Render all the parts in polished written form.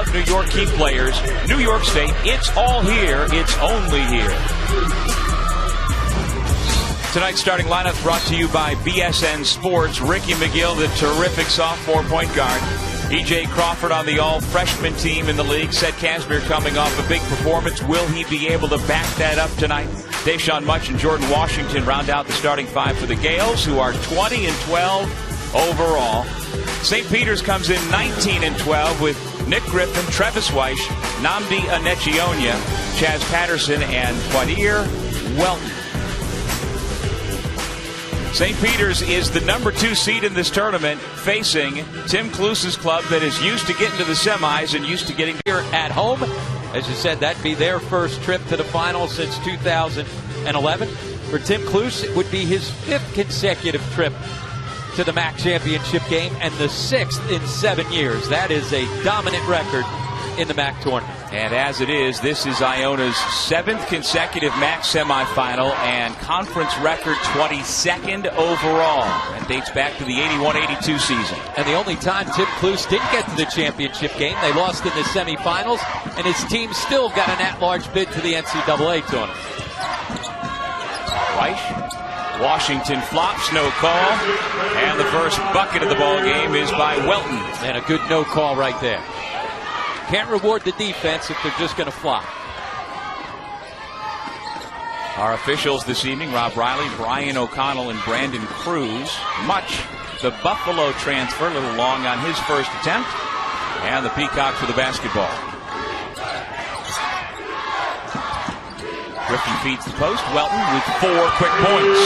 top New York key players. New York State, it's all here. It's only here. Tonight's starting lineup brought to you by BSN Sports. Ricky McGill, the terrific sophomore point guard. E.J. Crawford on the all-freshman team in the league. Seth Casimir coming off a big performance. Will he be able to back that up tonight? Deshaun Much and Jordan Washington round out the starting five for the Gales, who are 20-12 overall. St. Peter's comes in 19-12 with Nick Griffin, Travis Weish, Nnamdi Anechionya, Chaz Patterson, and Twadir Welton. St. Peter's is the number 2 seed in this tournament, facing Tim Cluse's club that is used to getting to the semis and used to getting here at home. As you said, that'd be their first trip to the finals since 2011. For Tim Cluse, it would be his 5th consecutive trip to the MAAC championship game and the 6th in 7 years. That is a dominant record in the MAAC tournament. And as it is, this is Iona's 7th consecutive MAAC semifinal and conference record 22nd overall. That dates back to the 81-82 season. And the only time Tim Cluse didn't get to the championship game, they lost in the semifinals, and his team still got an at-large bid to the NCAA tournament. Weish, Washington flops, no call. And the first bucket of the ball game is by Welton. And a good no call right there. Can't reward the defense if they're just going to flop. Our officials this evening, Rob Riley, Brian O'Connell, and Brandon Cruz. Much, the Buffalo transfer, a little long on his first attempt. And the Peacocks with the basketball. Griffin feeds the post. Welton with 4 quick points.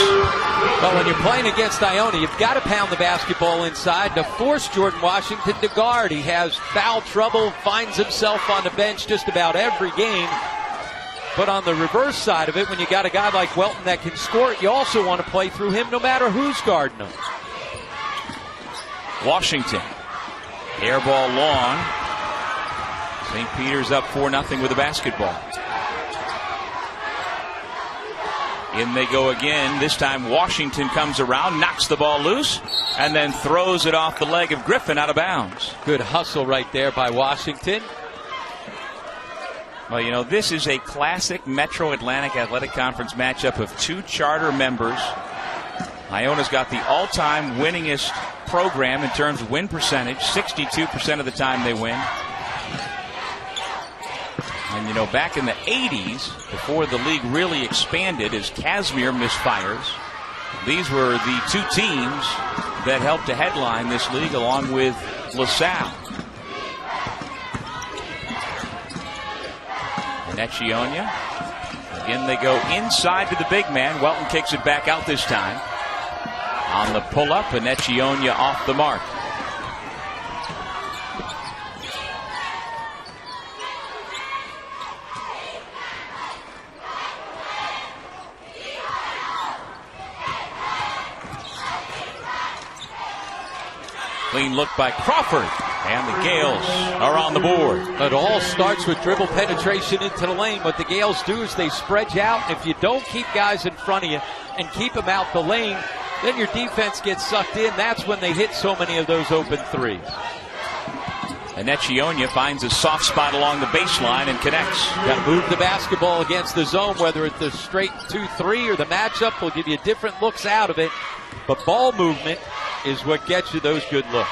But when you're playing against Iona, you've got to pound the basketball inside to force Jordan Washington to guard. He has foul trouble, finds himself on the bench just about every game. But on the reverse side of it, when you got a guy like Welton that can score it, you also want to play through him no matter who's guarding him. Washington, air ball long. St. Peter's up 4-0 with the basketball. In they go again. This time Washington comes around, knocks the ball loose, and then throws it off the leg of Griffin out of bounds. Good hustle right there by Washington. Well, you know, this is a classic Metro Atlantic Athletic Conference matchup of 2 charter members. Iona's got the all-time winningest program in terms of win percentage. 62% of the time they win. And, you know, back in the 80s, before the league really expanded as Casimir misfires, these were the 2 teams that helped to headline this league along with LaSalle. Anechionya. Again, they go inside to the big man. Welton kicks it back out this time. On the pull-up, Anechionya off the mark. Clean look by Crawford, and the Gales are on the board. It all starts with dribble penetration into the lane. What the Gales do is they spread you out, and if you don't keep guys in front of you and keep them out the lane, then your defense gets sucked in. That's when they hit so many of those open threes. Anechionya finds a soft spot along the baseline and connects. Got to move the basketball against the zone, whether it's the straight 2-3 or the matchup will give you different looks out of it. But ball movement is what gets you those good looks.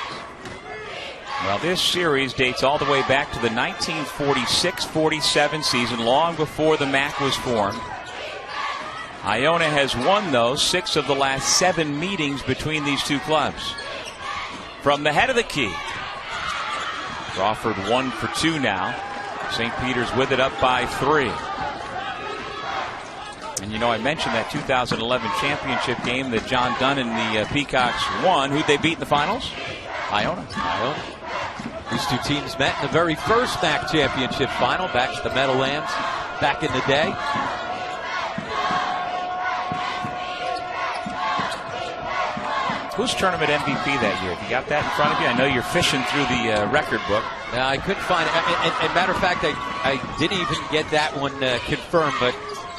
Well, this series dates all the way back to the 1946-47 season, long before the MAAC was formed. Iona has won, though, 6 of the last 7 meetings between these 2 clubs. From the head of the key, Crawford 1 for 2 now. St. Peter's with it up by 3. And, you know, I mentioned that 2011 championship game that John Dunn and the Peacocks won. Who'd they beat in the finals? Iona. These 2 teams met in the very first MAAC championship final back at the Meadowlands back in the day. Who's tournament MVP that year? Have you got that in front of you? I know you're fishing through the record book. I couldn't find it. And matter of fact, I didn't even get that one confirmed, but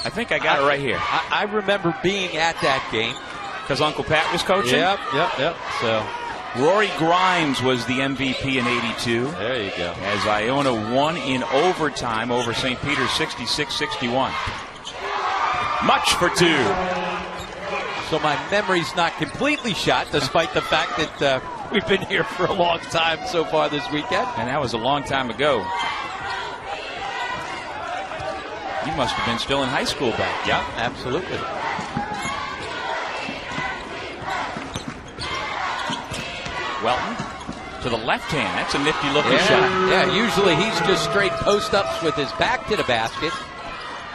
I think I got it right here. I remember being at that game. Because Uncle Pat was coaching? Yep. So Rory Grimes was the MVP in '82. There you go. As Iona won in overtime over St. Peter's 66-61. Much for two. So my memory's not completely shot, despite the fact that we've been here for a long time so far this weekend. And that was a long time ago. You must have been still in high school back. Yeah, absolutely. Welton to the left hand. That's a nifty looking shot. Yeah, usually he's just straight post-ups with his back to the basket,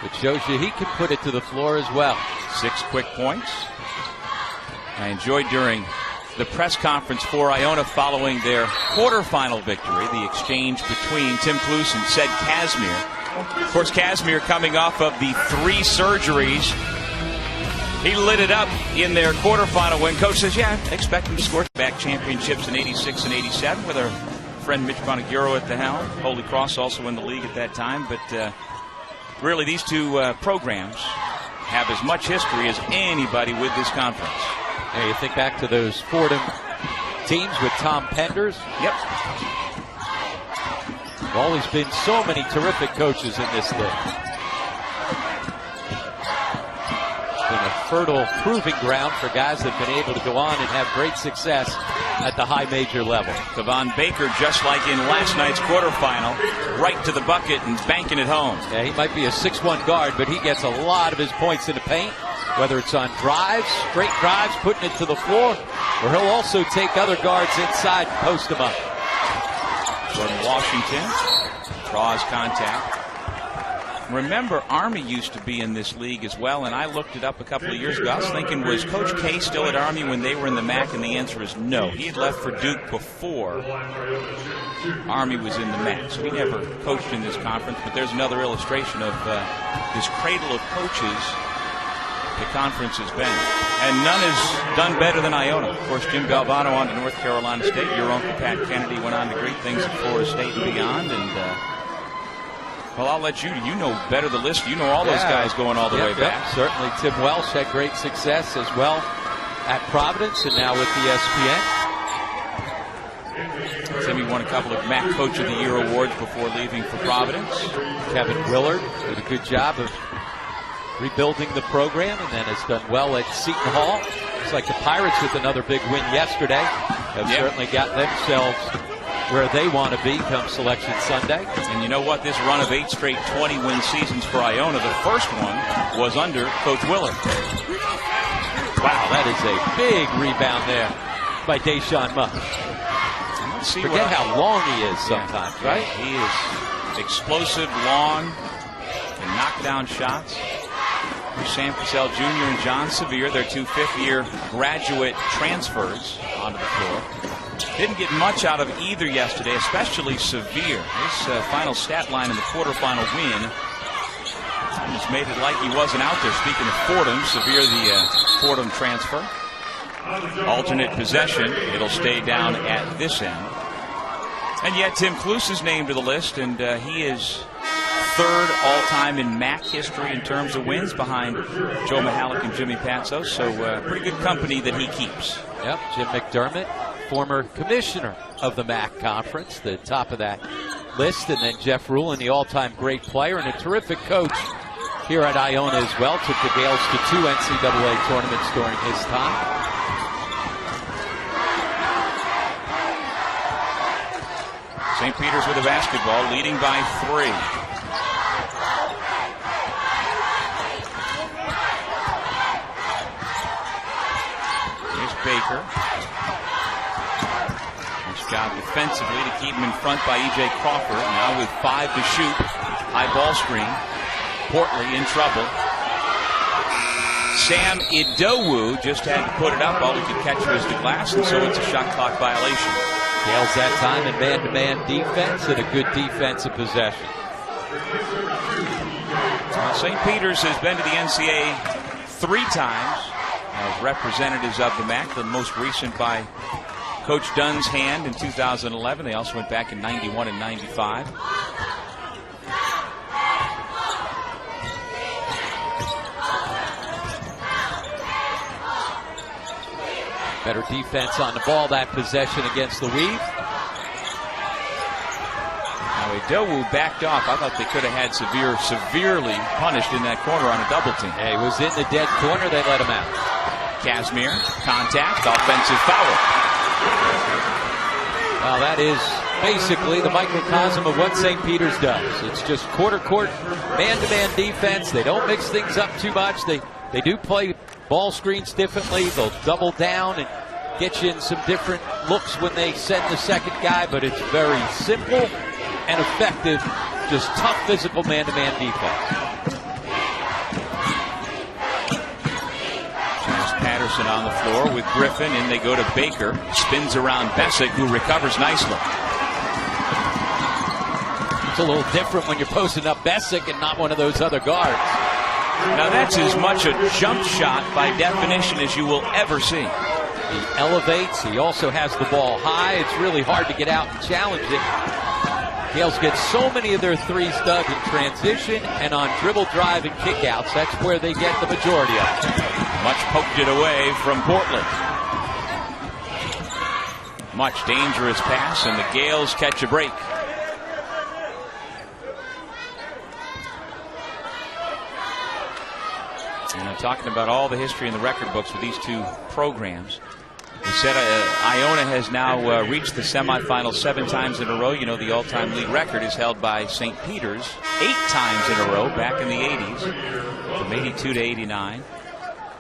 which shows you he can put it to the floor as well. 6 quick points. I enjoyed during the press conference for Iona following their quarterfinal victory, the exchange between Tim Cluess and Ced Casimir. Of course, Casimir coming off of the 3 surgeries. He lit it up in their quarterfinal win. Coach says, yeah, expect him to score back championships in '86 and '87 with our friend Mitch Bonaguro at the helm. Holy Cross also in the league at that time. But really, these two programs have as much history as anybody with this conference. Yeah, you think back to those Fordham teams with Tom Penders. Yep. There have always been so many terrific coaches in this league. It's been a fertile proving ground for guys that have been able to go on and have great success at the high major level. Kevon Baker, just like in last night's quarterfinal, right to the bucket and banking it home. Yeah, he might be a 6'1" guard, but he gets a lot of his points in the paint, whether it's on drives, straight drives, putting it to the floor, or he'll also take other guards inside and post them up. Jordan Washington draws contact. Remember, Army used to be in this league as well, and I looked it up a couple of years ago. I was thinking, was Coach K still at Army when they were in the MAAC? And the answer is no. He had left for Duke before Army was in the MAAC. So he never coached in this conference, but there's another illustration of this cradle of coaches the conference has been. And none has done better than Iona. Of course, Jim Galvano on to North Carolina State. Your uncle Pat Kennedy went on to great things at Florida State and beyond. And well, I'll let you know better the list. You know all those guys going all the way back. Certainly Tim Welsh had great success as well at Providence and now with ESPN. Timmy won a couple of MAAC Coach of the Year awards before leaving for Providence. Kevin Willard did a good job of rebuilding the program and then has done well at Seton Hall. It's like the Pirates with another big win yesterday have certainly got themselves where they want to be come Selection Sunday. And you know what? This run of 8 straight 20-win seasons for Iona, the first one was under Coach Willard. Wow, that is a big rebound there by Deshaun Mush. Forget how long he is sometimes, right? He is explosive, long, and knockdown shots. Sam Cassell Jr. and John Sevier, their 2 fifth-year graduate transfers onto the floor. Didn't get much out of either yesterday, especially Sevier. His final stat line in the quarterfinal win almost made it like he wasn't out there. Speaking of Fordham, Sevier, the Fordham transfer. Alternate possession. It'll stay down at this end. And yet Tim Cluess is named to the list, and he is third all-time in MAAC history in terms of wins behind Joe Mihalik and Jimmy Patsos. So pretty good company that he keeps. Yep, Jim McDermott, former commissioner of the MAAC Conference, the top of that list. And then Jeff Rulin, the all-time great player and a terrific coach here at Iona as well. Took the Gales to 2 NCAA tournaments during his time. St. Peter's with a basketball, leading by 3. Here's Baker. Nice job defensively to keep him in front by E.J. Crawford. Now with 5 to shoot. High ball screen. Portley in trouble. Sam Idowu just had to put it up. All he could catch was the glass, and so it's a shot clock violation. Gales that time in man-to-man defense and a good defensive possession. St. Peter's has been to the NCAA 3 times as representatives of the MAAC, the most recent by Coach Dunn's hand in 2011. They also went back in 91 and 95. Better defense on the ball that possession against the weave. Now Idowu backed off. I thought they could have had severely punished in that corner on a double team. Yeah, he was in the dead corner. They let him out. Casimir, contact, offensive foul. Well, that is basically the microcosm of what St. Peter's does. It's just quarter court, man-to-man defense. They don't mix things up too much. They do play ball screens differently. They'll double down and get you in some different looks when they send the second guy, but it's very simple and effective, just tough physical man-to-man defense. Patterson on the floor with Griffin, and they go to Baker. Spins around Bessick, who recovers nicely. It's a little different when you're posting up Bessick and not one of those other guards. Now that's as much a jump shot by definition as you will ever see. He elevates. He also has the ball high. It's really hard to get out and challenge it. Gales get so many of their threes dug in transition and on dribble drive and kickouts. That's where they get the majority of it. Much poked it away from Portland. Much dangerous pass, and the Gales catch a break. And I'm talking about all the history in the record books with these two programs. We said Iona has now reached the semifinals 7 times in a row. You know, the all-time league record is held by St. Peter's 8 times in a row back in the 80s, from 82 to 89.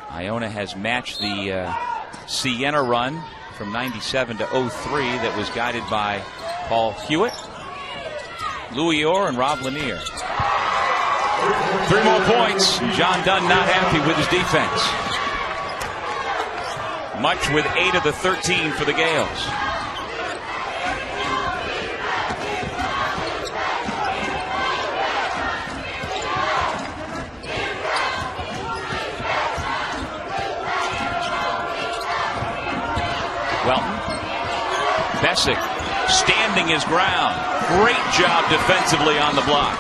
Iona has matched the Siena run from 97 to 03 that was guided by Paul Hewitt, Louis Orr, and Rob Lanier. 3 more points. John Dunn not happy with his defense. Much with 8 of the 13 for the Gales. Welton. Bessick standing his ground. Great job defensively on the block.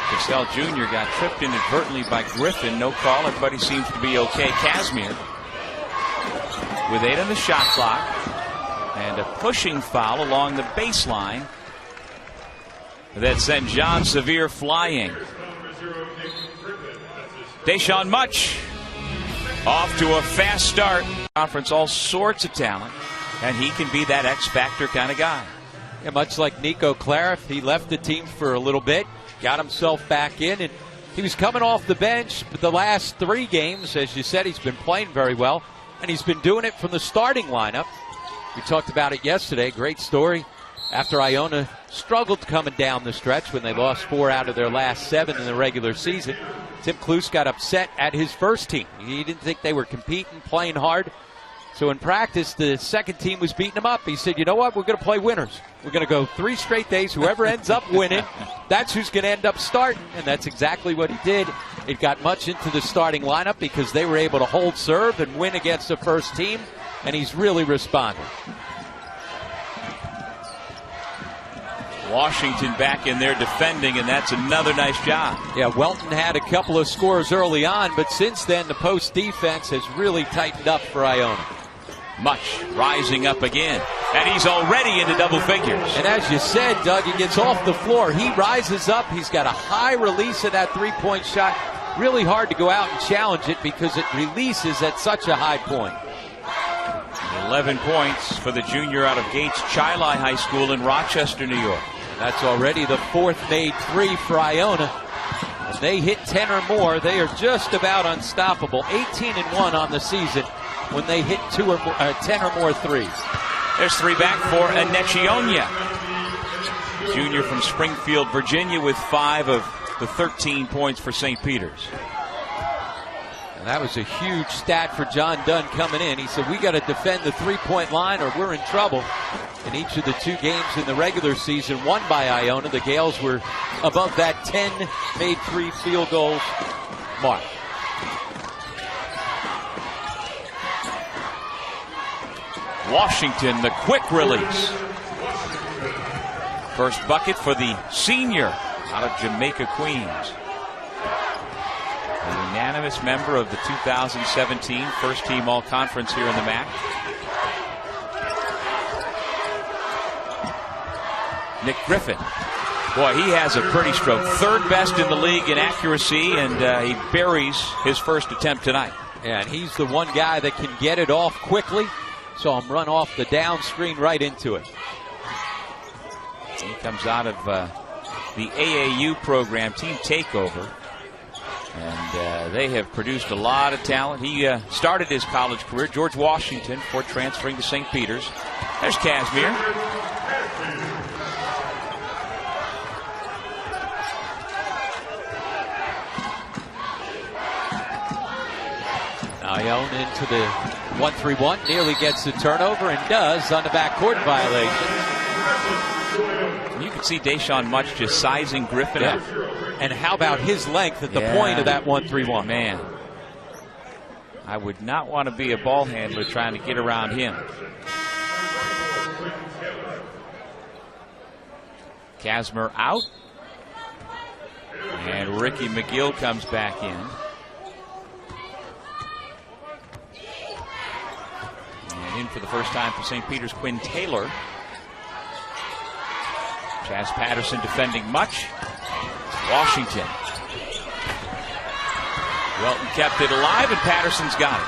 Cassell Jr. got tripped inadvertently by Griffin. No call. Everybody seems to be okay. Casimir with 8 on the shot clock. And a pushing foul along the baseline that sent John Sevier flying. Deshaun Much off to a fast start. Conference, all sorts of talent, and he can be that X-factor kind of guy. Yeah, much like Nico Clariff, he left the team for a little bit, got himself back in, and he was coming off the bench. But the last 3 games, as you said, he's been playing very well, and he's been doing it from the starting lineup. We talked about it yesterday. Great story. After Iona struggled coming down the stretch when they lost 4 out of their last 7 in the regular season, Tim Kluse got upset at his first team. He didn't think they were competing, playing hard. So in practice, the second team was beating him up. He said, you know what, we're going to play winners. We're going to go 3 straight days. Whoever ends up winning, that's who's going to end up starting. And that's exactly what he did. It got Much into the starting lineup because they were able to hold serve and win against the first team. And he's really responded. Washington back in there defending, and that's another nice job. Yeah, Welton had a couple of scores early on, but since then the post defense has really tightened up for Iona. Much rising up again, and he's already into double figures. And as you said, Doug, he gets off the floor. He rises up. He's got a high release of that three-point shot. Really hard to go out and challenge it because it releases at such a high point. 11 points for the junior out of Gates Chili High School in Rochester, New York. That's already the 4th made 3 for Iona. When they hit 10 or more, they are just about unstoppable. 18-1 on the season when they hit 10 or more threes. There's 3 back for Iona, junior from Springfield, Virginia, with 5 of the 13 points for St. Peter's. And that was a huge stat for John Dunn coming in. He said, we got to defend the three-point line or we're in trouble. In each of the 2 games in the regular season won by Iona, the Gales were above that 10 made 3 field goals mark. Washington, the quick release. First bucket for the senior out of Jamaica, Queens. A unanimous member of the 2017 first team all-conference here in the MAAC. Nick Griffin. Boy, he has a pretty stroke. Third best in the league in accuracy, and he buries his first attempt tonight. Yeah, and he's the one guy that can get it off quickly. Saw him run off the down screen right into it. He comes out of the AAU program, Team Takeover. And they have produced a lot of talent. He started his college career, George Washington, before transferring to St. Peter's. There's Casimir. Iona into the 1-3-1, nearly gets the turnover and does on the backcourt violation. You can see Deshaun Much just sizing Griffin up. And how about his length at the point of that 1-3-1? Man, I would not want to be a ball handler trying to get around him. Casimir out. And Ricky McGill comes back in. And in for the first time for St. Peter's, Quinn Taylor. Chaz Patterson defending Much. Washington. Welton kept it alive, and Patterson's got it.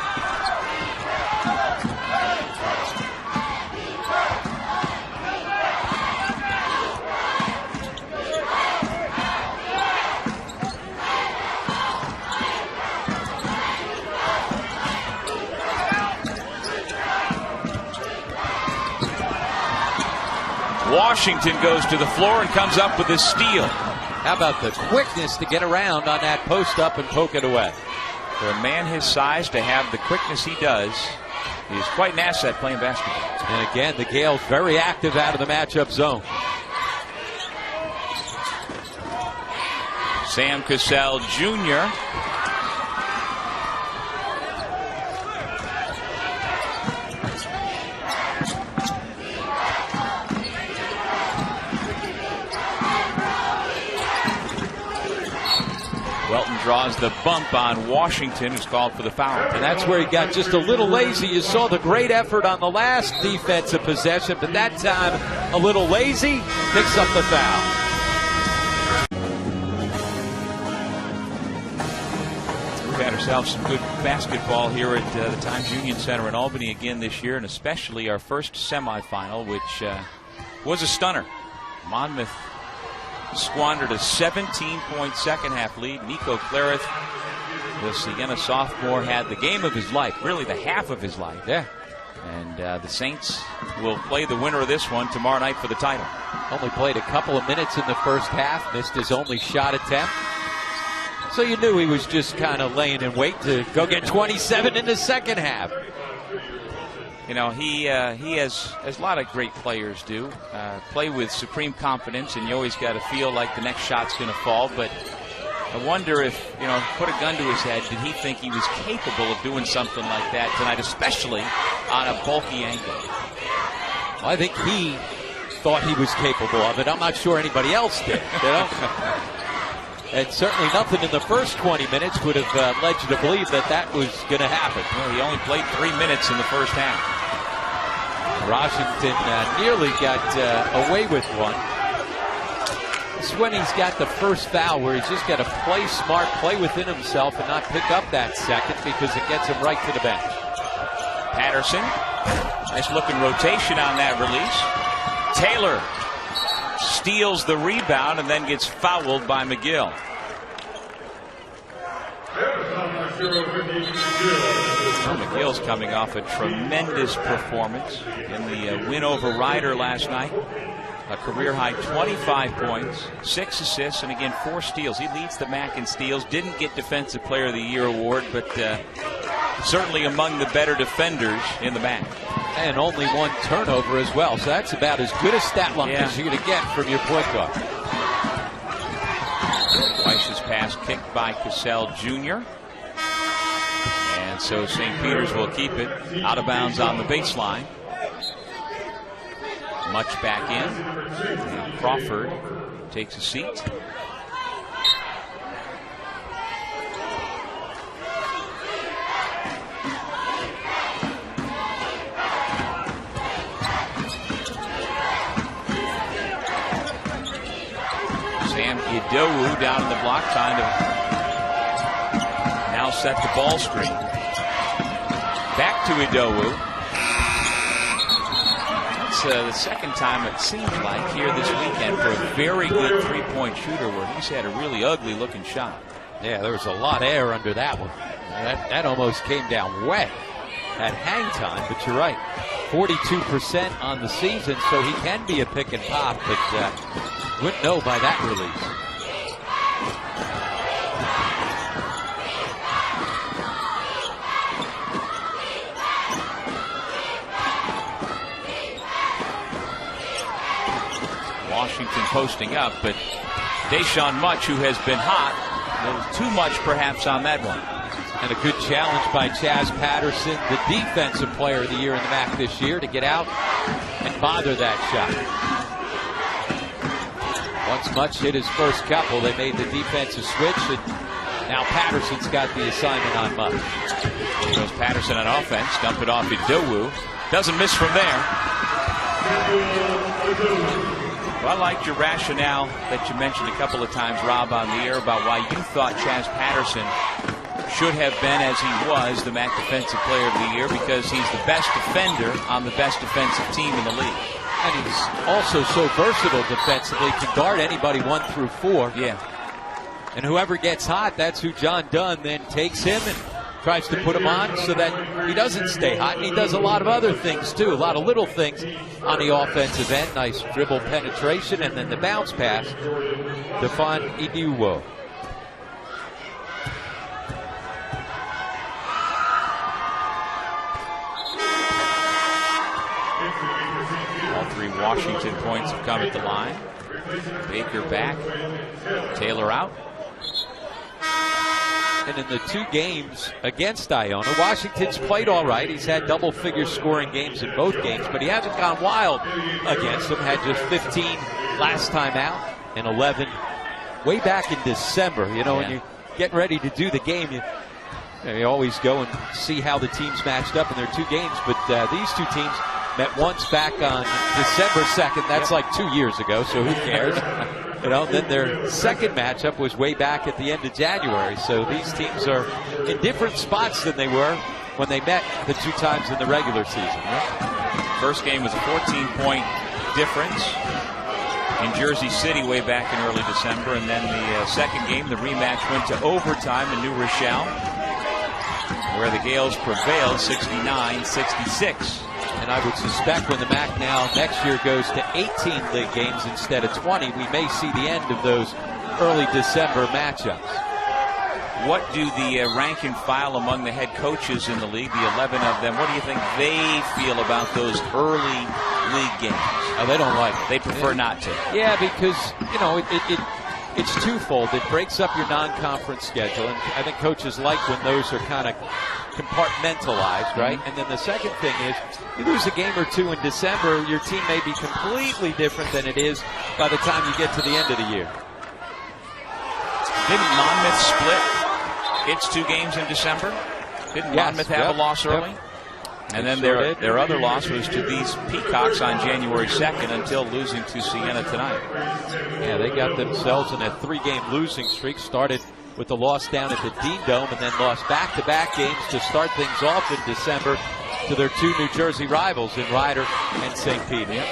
Washington goes to the floor and comes up with a steal. How about the quickness to get around on that post up and poke it away? For a man his size to have the quickness he does, he is quite an asset playing basketball. And again, the Gales very active out of the matchup zone. Sam Cassell Jr. Welton draws the bump on Washington, who's called for the foul. And that's where he got just a little lazy. You saw the great effort on the last defensive possession, but that time a little lazy, picks up the foul. We've had ourselves some good basketball here at the Times Union Center in Albany again this year, and especially our first semifinal, which was a stunner. Monmouth squandered a 17-point second-half lead. Nico Clarith, the Siena sophomore, had the game of his life, really the half of his life. Yeah. And the Saints will play the winner of this one tomorrow night for the title. Only played a couple of minutes in the first half, missed his only shot attempt. So you knew he was just kind of laying in wait to go get 27 in the second half. You know, he has, as a lot of great players do, play with supreme confidence, and you always got to feel like the next shot's going to fall. But I wonder if, put a gun to his head, did he think he was capable of doing something like that tonight, especially on a bulky ankle? Well, I think he thought he was capable of it. I'm not sure anybody else did, And certainly nothing in the first 20 minutes would have led you to believe that that was going to happen. Well, he only played 3 minutes in the first half. Washington nearly got away with one. It's when he's got the first foul where he's just got to play smart, play within himself, and not pick up that second because it gets him right to the bench. Patterson, nice looking rotation on that release. Taylor steals the rebound and then gets fouled by McGill. Well, McGill's coming off a tremendous performance in the win over Ryder last night. A career-high 25 points, 6 assists, and again 4 steals. He leads the MAAC in steals. Didn't get Defensive Player of the Year award, but certainly among the better defenders in the MAAC. And only 1 turnover as well. So that's about as good a stat line as you're going to get from your point guard. Weiss's pass kicked by Cassell Jr. And so St. Peter's will keep it out of bounds on the baseline. Much back in. And Crawford takes a seat. Sam Idowu down in the block, trying to now set the ball screen. Back to Idowu. That's the second time it seems like here this weekend for a very good three-point shooter where he's had a really ugly looking shot. Yeah, there was a lot of air under that one. That almost came down wet at hang time, but you're right. 42% on the season, so he can be a pick and pop, but wouldn't know by that release. Washington posting up, but Deshaun Much, who has been hot, a little too much perhaps on that one. And a good challenge by Chaz Patterson, the defensive player of the year in the MAAC this year, to get out and bother that shot. Once Much hit his first couple, they made the defensive switch, and now Patterson's got the assignment on Much. Here goes Patterson on offense, dump it off Idowu. Doesn't miss from there. Well, I liked your rationale that you mentioned a couple of times, Rob, on the air about why you thought Chaz Patterson should have been, as he was, the MAAC Defensive Player of the Year, because he's the best defender on the best defensive team in the league. And he's also so versatile defensively, can guard anybody 1 through 4. Yeah. And whoever gets hot, that's who John Dunn then takes him and tries to put him on so that he doesn't stay hot. And he does a lot of other things, too. A lot of little things on the offensive end. Nice dribble penetration and then the bounce pass to find Idowu. All 3 Washington points have come at the line. Baker back. Taylor out. And in the 2 games against Iona, Washington's played all right. He's had double-figure scoring games in both games, but he hasn't gone wild against them. Had just 15 last time out and 11 way back in December. You know, when you're getting ready to do the game, you always go and see how the teams matched up in their 2 games. But these 2 teams met once back on December 2nd. That's like 2 years ago, so who cares? You know, then their second matchup was way back at the end of January. So these teams are in different spots than they were when they met the 2 times in the regular season. First game was a 14-point difference in Jersey City way back in early December. And then the second game, the rematch, went to overtime in New Rochelle, where the Gales prevailed 69-66. And I would suspect when the MAAC now next year goes to 18 league games instead of 20, we may see the end of those early December matchups. What do the rank and file among the head coaches in the league, the 11 of them, what do you think they feel about those early league games? Oh, they don't like it. They prefer not to. Yeah, because, you know, it's twofold. It breaks up your non-conference schedule, and I think coaches like when those are kind of compartmentalized, right? And then the second thing is, you lose a game or 2 in December, your team may be completely different than it is by the time you get to the end of the year. Didn't Monmouth split its 2 games in December? Didn't Monmouth have a loss early? And then their other loss was to these Peacocks on January 2nd until losing to Siena tonight. Yeah, they got themselves in a 3-game losing streak. Started with the loss down at the Dean Dome and then lost back-to-back games to start things off in December to their 2 New Jersey rivals in Ryder and St. Peter. It's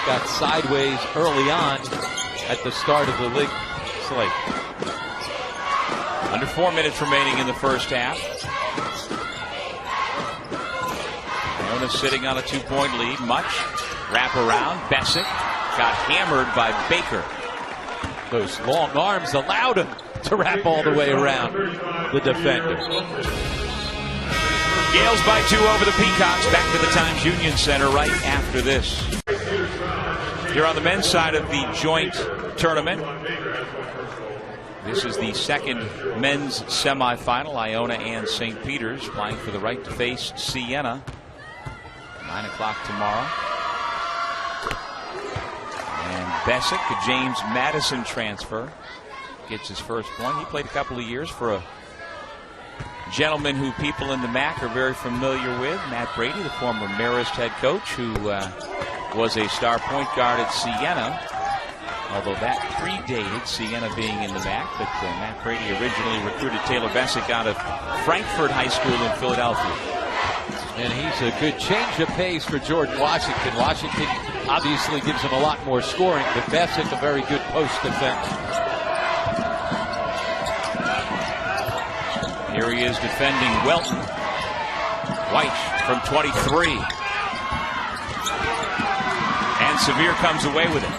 got sideways early on at the start of the league slate. Under 4 minutes remaining in the first half. Iona sitting on a 2-point lead. Much wrap around. Bessick got hammered by Baker. Those long arms allowed him to wrap all the way around the defender. Gales by 2 over the Peacocks. Back to the Times Union Center right after this. Here on the men's side of the joint tournament. This is the second men's semifinal. Iona and St. Peter's playing for the right to face Siena. 9 o'clock tomorrow. Bessick, a James Madison transfer, gets his first point. He played a couple of years for a gentleman who people in the MAAC are very familiar with, Matt Brady, the former Marist head coach, who was a star point guard at Siena, although that predated Siena being in the MAAC. But Matt Brady originally recruited Taylor Bessick out of Frankfurt High School in Philadelphia. And he's a good change of pace for Jordan Washington. Washington obviously gives him a lot more scoring, but Bessick a very good post defender. Here he is defending Welton. Weiss from 23. And Sevier comes away with it.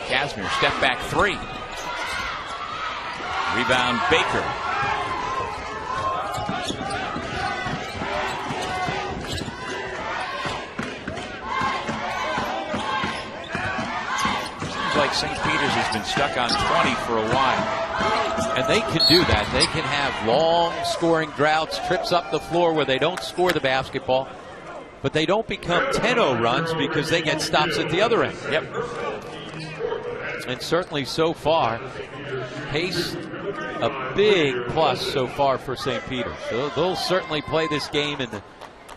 Casimir, step back three. Rebound Baker. Like St. Peter's has been stuck on 20 for a while. And they can do that. They can have long scoring droughts, trips up the floor where they don't score the basketball, but they don't become 10-0 runs because they get stops at the other end. Yep. And certainly so far, pace a big plus so far for St. Peter's. They'll certainly play this game in the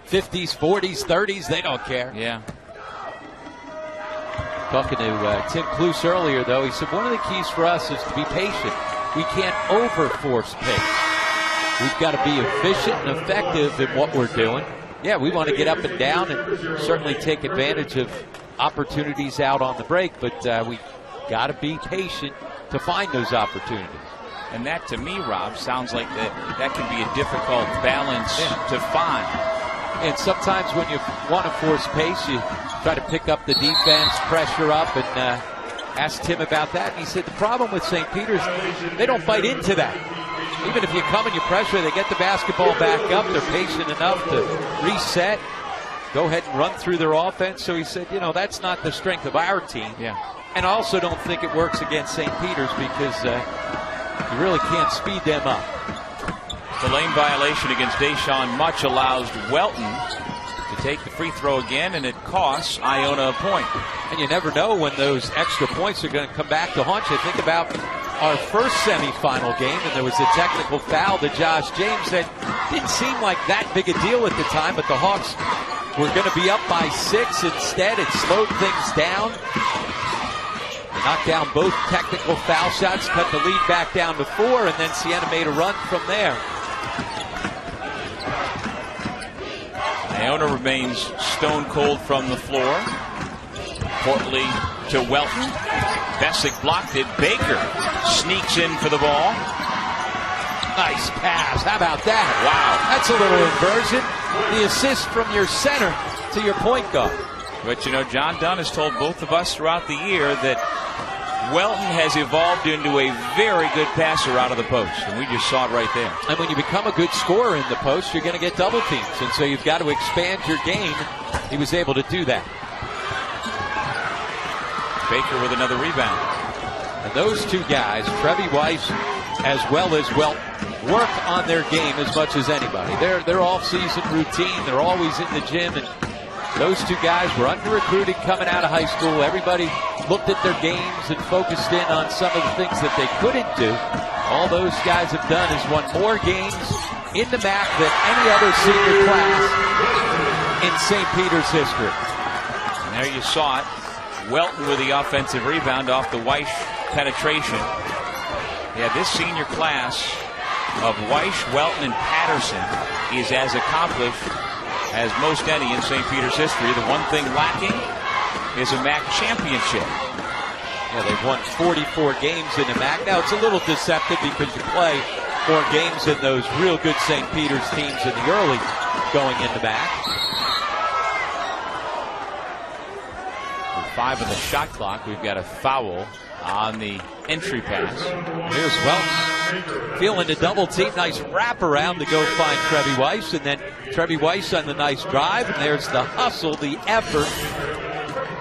50s, 40s, 30s. They don't care. Yeah. Talking to Tim Cluse earlier, though, he said one of the keys for us is to be patient. We can't overforce pace. We've got to be efficient and effective in what we're doing. Yeah, we want to get up and down and certainly take advantage of opportunities out on the break, but we got to be patient to find those opportunities. And that, to me, Rob, sounds like that can be a difficult balance to find. And sometimes when you want to force pace, you try to pick up the defense, pressure up, and asked Tim about that. And he said the problem with St. Peter's, they don't bite into that. Even if you come and you pressure, they get the basketball back up. They're patient enough to reset, go ahead and run through their offense. So he said, that's not the strength of our team. Yeah. And I also don't think it works against St. Peter's because you really can't speed them up. The lane violation against Deshaun Much allows Welton to take the free throw again, and it costs Iona a point. And you never know when those extra points are going to come back to haunt you. Think about our first semifinal game, and there was a technical foul to Josh James that didn't seem like that big a deal at the time, but the Hawks were going to be up by 6 instead. It slowed things down. They knocked down both technical foul shots, cut the lead back down to 4, and then Siena made a run from there. Iona remains stone cold from the floor. Portley to Welton. Bessick blocked it. Baker sneaks in for the ball. Nice pass. How about that? Wow. That's a little inversion. The assist from your center to your point guard. But, John Dunn has told both of us throughout the year that Welton has evolved into a very good passer out of the post, and we just saw it right there. And when you become a good scorer in the post, you're going to get double teams, and so you've got to expand your game. He was able to do that. Baker with another rebound. And those two guys, Trevi Weiss as well as Welton, work on their game as much as anybody. Their off-season routine, they're always in the gym, and those two guys were under-recruited coming out of high school. Everybody looked at their games and focused in on some of the things that they couldn't do. All those guys have done is won more games in the MAAC than any other senior class in St. Peter's history. And there you saw it. Welton with the offensive rebound off the Weiss penetration. Yeah, this senior class of Weiss, Welton, and Patterson is as accomplished as most any in St. Peter's history. The one thing lacking is a MAAC championship. Yeah, they've won 44 games in the MAAC. Now, it's a little deceptive because you play more games than those real good St. Peter's teams in the early going into MAAC. With 5 on the shot clock, we've got a foul on the entry pass. Here's Welton feeling the double team. Nice wraparound to go find Trevi Weiss, and then Trevi Weiss on the nice drive. And there's the hustle, the effort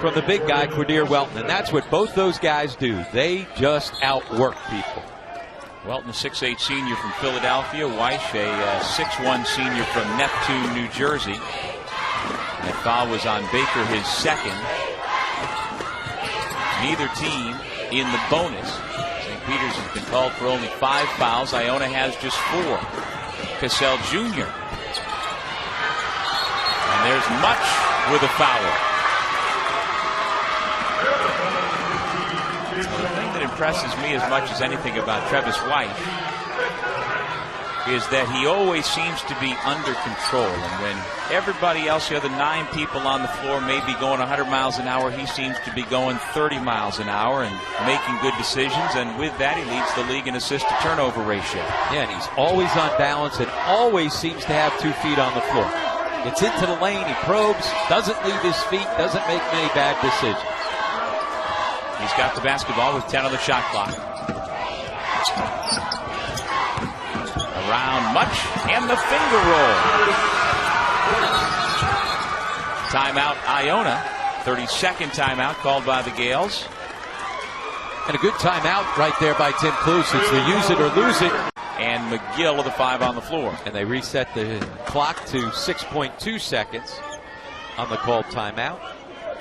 from the big guy, Quadir Welton. And that's what both those guys do. They just outwork people. Welton, a 6'8 senior from Philadelphia. Weiss, a 6'1 senior from Neptune, New Jersey. That foul was on Baker, his second. Neither team in the bonus. St. Peter's has been called for only 5 fouls. Iona has just 4. Cassell Jr. And there's Much with a foul. So the thing that impresses me as much as anything about Travis White is that he always seems to be under control. And when everybody else, the other 9 people on the floor may be going 100 miles an hour, he seems to be going 30 miles an hour and making good decisions. And with that, he leads the league in assist-to-turnover ratio. Yeah, and he's always on balance and always seems to have 2 feet on the floor. Gets into the lane, he probes, doesn't leave his feet, doesn't make many bad decisions. He's got the basketball with 10 on the shot clock. Around Much, and the finger roll. Timeout, Iona. 32nd timeout called by the Gales. And a good timeout right there by Tim Cluse. It's the use it or lose it. And McGill with the 5 on the floor. And they reset the clock to 6.2 seconds on the called timeout.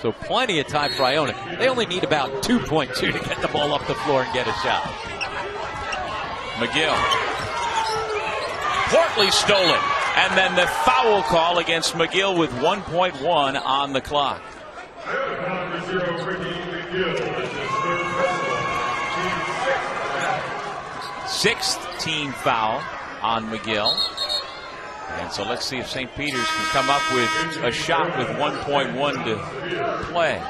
So plenty of time for Iona. They only need about 2.2 to get the ball up the floor and get a shot. McGill. Portley stole it. And then the foul call against McGill with 1.1 on the clock. 6th team foul on McGill. And so let's see if St. Peter's can come up with a shot with 1.1 to play.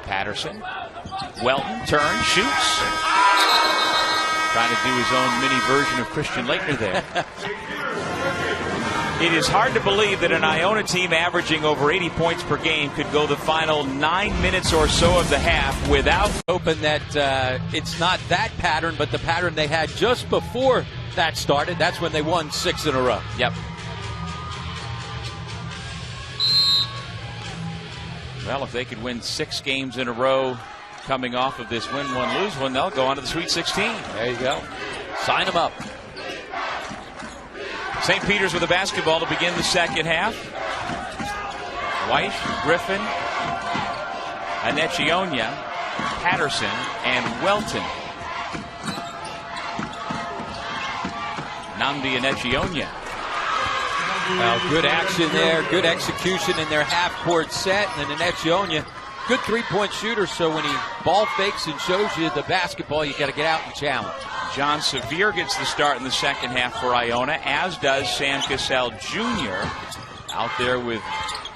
Patterson. Welton turns, shoots. Trying to do his own mini version of Christian Laettner there. It is hard to believe that an Iona team averaging over 80 points per game could go the final 9 minutes or so of the half without. Hoping that it's not that pattern, but the pattern they had just before that started. That's when they won 6 in a row. Yep. Well, if they could win 6 games in a row coming off of this win one, lose one, they'll go on to the Sweet 16. There you go. Sign them up. St. Peter's with the basketball to begin the second half. White, Griffin, Anecchionia, Patterson, and Welton. Nnamdi Anecchionia. Well, good action there, good execution in their half-court set, and Anecchionia, good three-point shooter, so when he ball fakes and shows you the basketball, you got to get out and challenge. John Sevier gets the start in the second half for Iona, as does Sam Cassell Jr. Out there with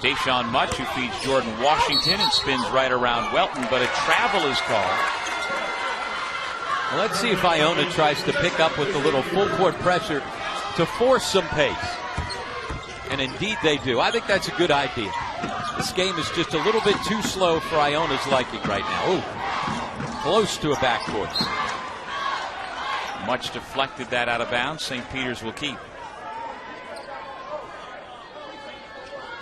Deshaun Much, who feeds Jordan Washington and spins right around Welton, but a travel is called. Well, let's see if Iona tries to pick up with a little full-court pressure to force some pace. And indeed they do. I think that's a good idea. This game is just a little bit too slow for Iona's liking right now. Ooh, close to a backcourt. Much deflected that out of bounds. St. Peter's will keep.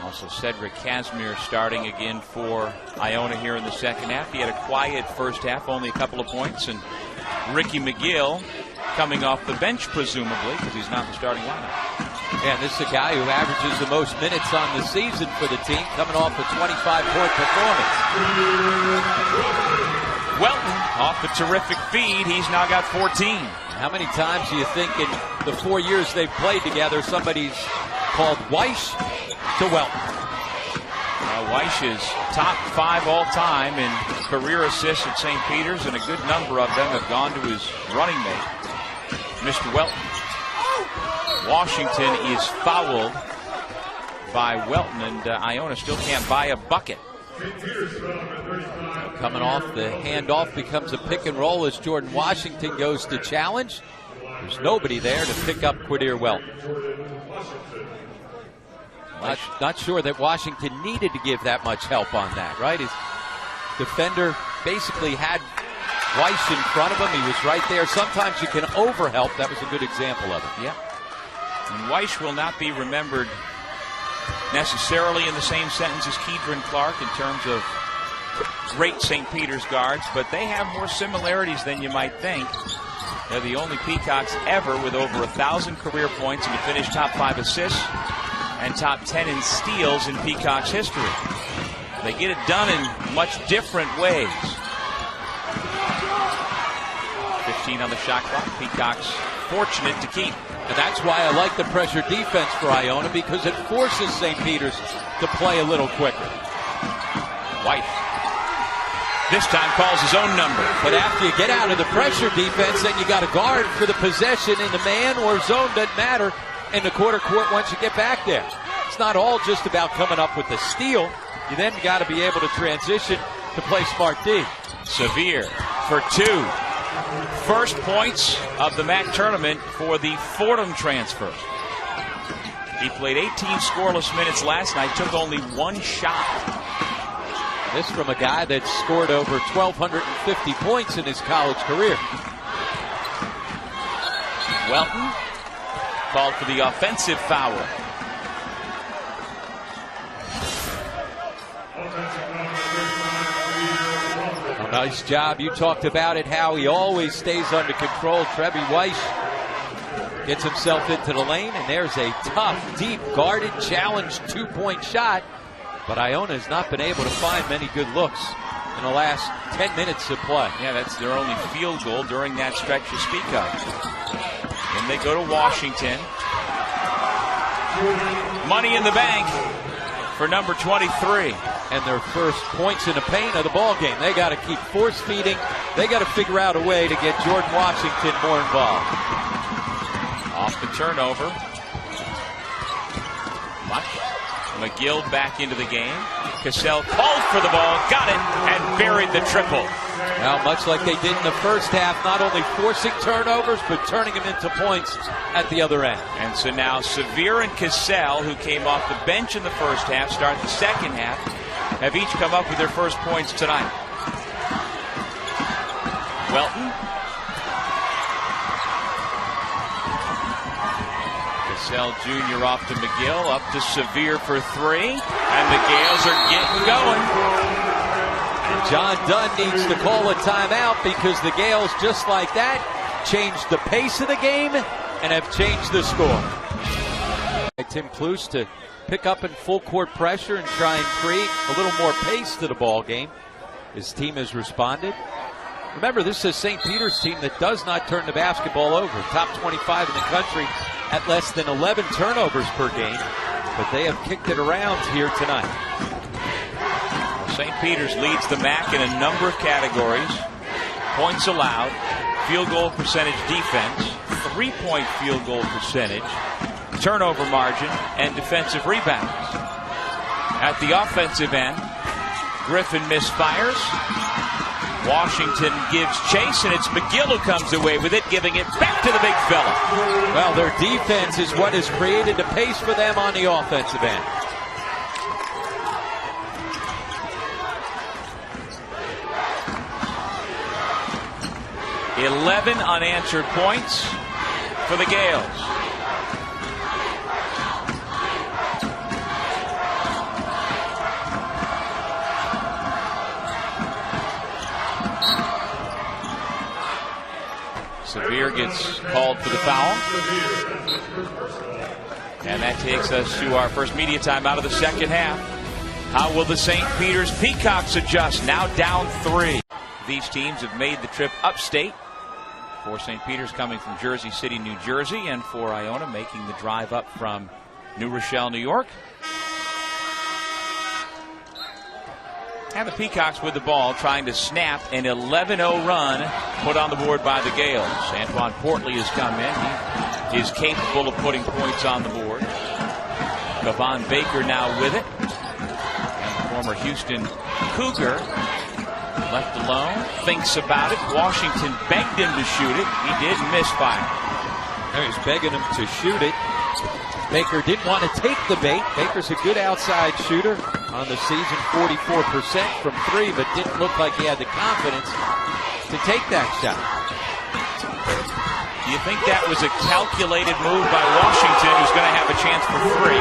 Also Cedric Casimir starting again for Iona here in the second half. He had a quiet first half, only a couple of points. And Ricky McGill coming off the bench, presumably, because he's not in the starting lineup. Yeah, this is a guy who averages the most minutes on the season for the team, coming off a 25-point performance. Welton off a terrific feed. He's now got 14. How many times do you think in the 4 years they've played together somebody's called Weiss to Welton? Weiss is top 5 all-time in career assists at St. Peter's, and a good number of them have gone to his running mate, Mr. Welton. Washington is fouled by Welton, and Iona still can't buy a bucket. Coming off the handoff becomes a pick and roll as Jordan Washington goes to challenge. There's nobody there to pick up Quadir Welton. Not sure that Washington needed to give that much help on that, right? His defender basically had Weiss in front of him. He was right there. Sometimes you can overhelp. That was a good example of it. Yeah. And Weiss will not be remembered necessarily in the same sentence as Keedron Clark in terms of great St. Peter's guards, but they have more similarities than you might think. They're the only Peacocks ever with over 1,000 career points and to finish top 5 assists and top 10 in steals in Peacocks history. They get it done in much different ways. 15 on the shot clock. Peacocks fortunate to keep. And that's why I like the pressure defense for Iona, because it forces St. Peter's to play a little quicker. White this time calls his own number. But after you get out of the pressure defense, then you got to guard for the possession in the man or zone, doesn't matter, in the quarter court once you get back there. It's not all just about coming up with the steal. You then got to be able to transition to play smart D. Sevier for 2. First points of the MAAC tournament for the Fordham transfer. He played 18 scoreless minutes last night, took only 1 shot. This from a guy that scored over 1,250 points in his college career. Welton called for the offensive foul. A nice job. You talked about it, how he always stays under control. Trevi Weiss gets himself into the lane, and there's a tough, deep, guarded, challenged 2-point shot. But Iona has not been able to find many good looks in the last 10 minutes of play. Yeah, that's their only field goal during that stretch you speak of. Then they go to Washington. Money in the bank for number 23. And their first points in the paint of the ball game. They got to keep force feeding. They got to figure out a way to get Jordan Washington more involved. Off the turnover. McGill back into the game. Cassell called for the ball, got it, and buried the triple. Now, much like they did in the first half, not only forcing turnovers, but turning them into points at the other end. And so now Sevier and Cassell, who came off the bench in the first half, start the second half, have each come up with their first points tonight. Welton. Cassell Jr. off to McGill, up to Sevier for 3, and the Gales are getting going. And John Dunn needs to call a timeout, because the Gales, just like that, changed the pace of the game and have changed the score. Tim Cluse to pick up in full court pressure and try and create a little more pace to the ball game. His team has responded. Remember, this is a St. Peter's team that does not turn the basketball over. Top 25 in the country at less than 11 turnovers per game. But they have kicked it around here tonight. St. Peter's leads the MAAC in a number of categories. Points allowed, field goal percentage defense, 3-point field goal percentage, turnover margin, and defensive rebounds. At the offensive end, Griffin misfires. Washington gives chase, and it's McGill who comes away with it, giving it back to the big fella. Well, their defense is what has created the pace for them on the offensive end. "11 unanswered points for the Gales. Sevier gets called for the foul. And that takes us to our first media timeout of the second half. How will the St. Peter's Peacocks adjust? Now down 3. These teams have made the trip upstate. For St. Peter's coming from Jersey City, New Jersey, and for Iona making the drive up from New Rochelle, New York. And the Peacocks with the ball, trying to snap an 11-0 run put on the board by the Gales. Antoine Portley has come in. He is capable of putting points on the board. Kevon Baker now with it. And the former Houston Cougar, left alone, thinks about it. Washington begged him to shoot it. He did misfire. He's begging him to shoot it. Baker didn't want to take the bait. Baker's a good outside shooter on the season, 44% from 3, but didn't look like he had the confidence to take that shot. Do you think that was a calculated move by Washington, who's going to have a chance for 3?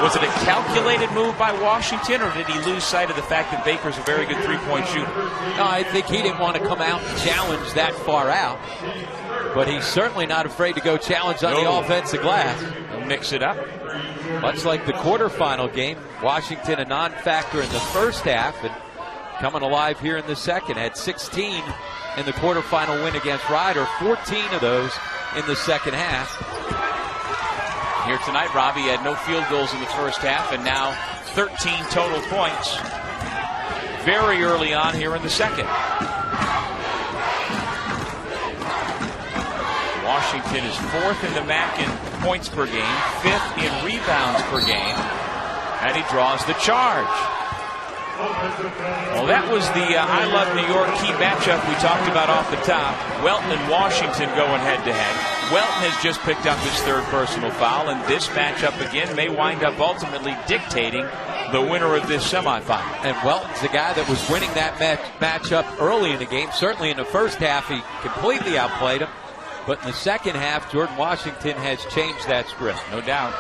Was it a calculated move by Washington, or did he lose sight of the fact that Baker's a very good 3-point shooter? No, I think he didn't want to come out and challenge that far out. but he's certainly not afraid to go challenge on the offensive glass. He'll mix it up. Much like the quarterfinal game, Washington a non-factor in the first half and coming alive here in the second. Had 16 in the quarterfinal win against Ryder, 14 of those in the second half. Here tonight, Robbie had no field goals in the first half and now 13 total points very early on here in the second. Washington is 4th in the MAAC in points per game, 5th in rebounds per game, and he draws the charge. Well, that was the I Love New York key matchup we talked about off the top. Welton and Washington going head-to-head. Welton has just picked up his 3rd personal foul, and this matchup again may wind up ultimately dictating the winner of this semifinal. And Welton's the guy that was winning that matchup early in the game. Certainly in the first half, he completely outplayed him. But in the second half, Jordan Washington has changed that script. No doubt.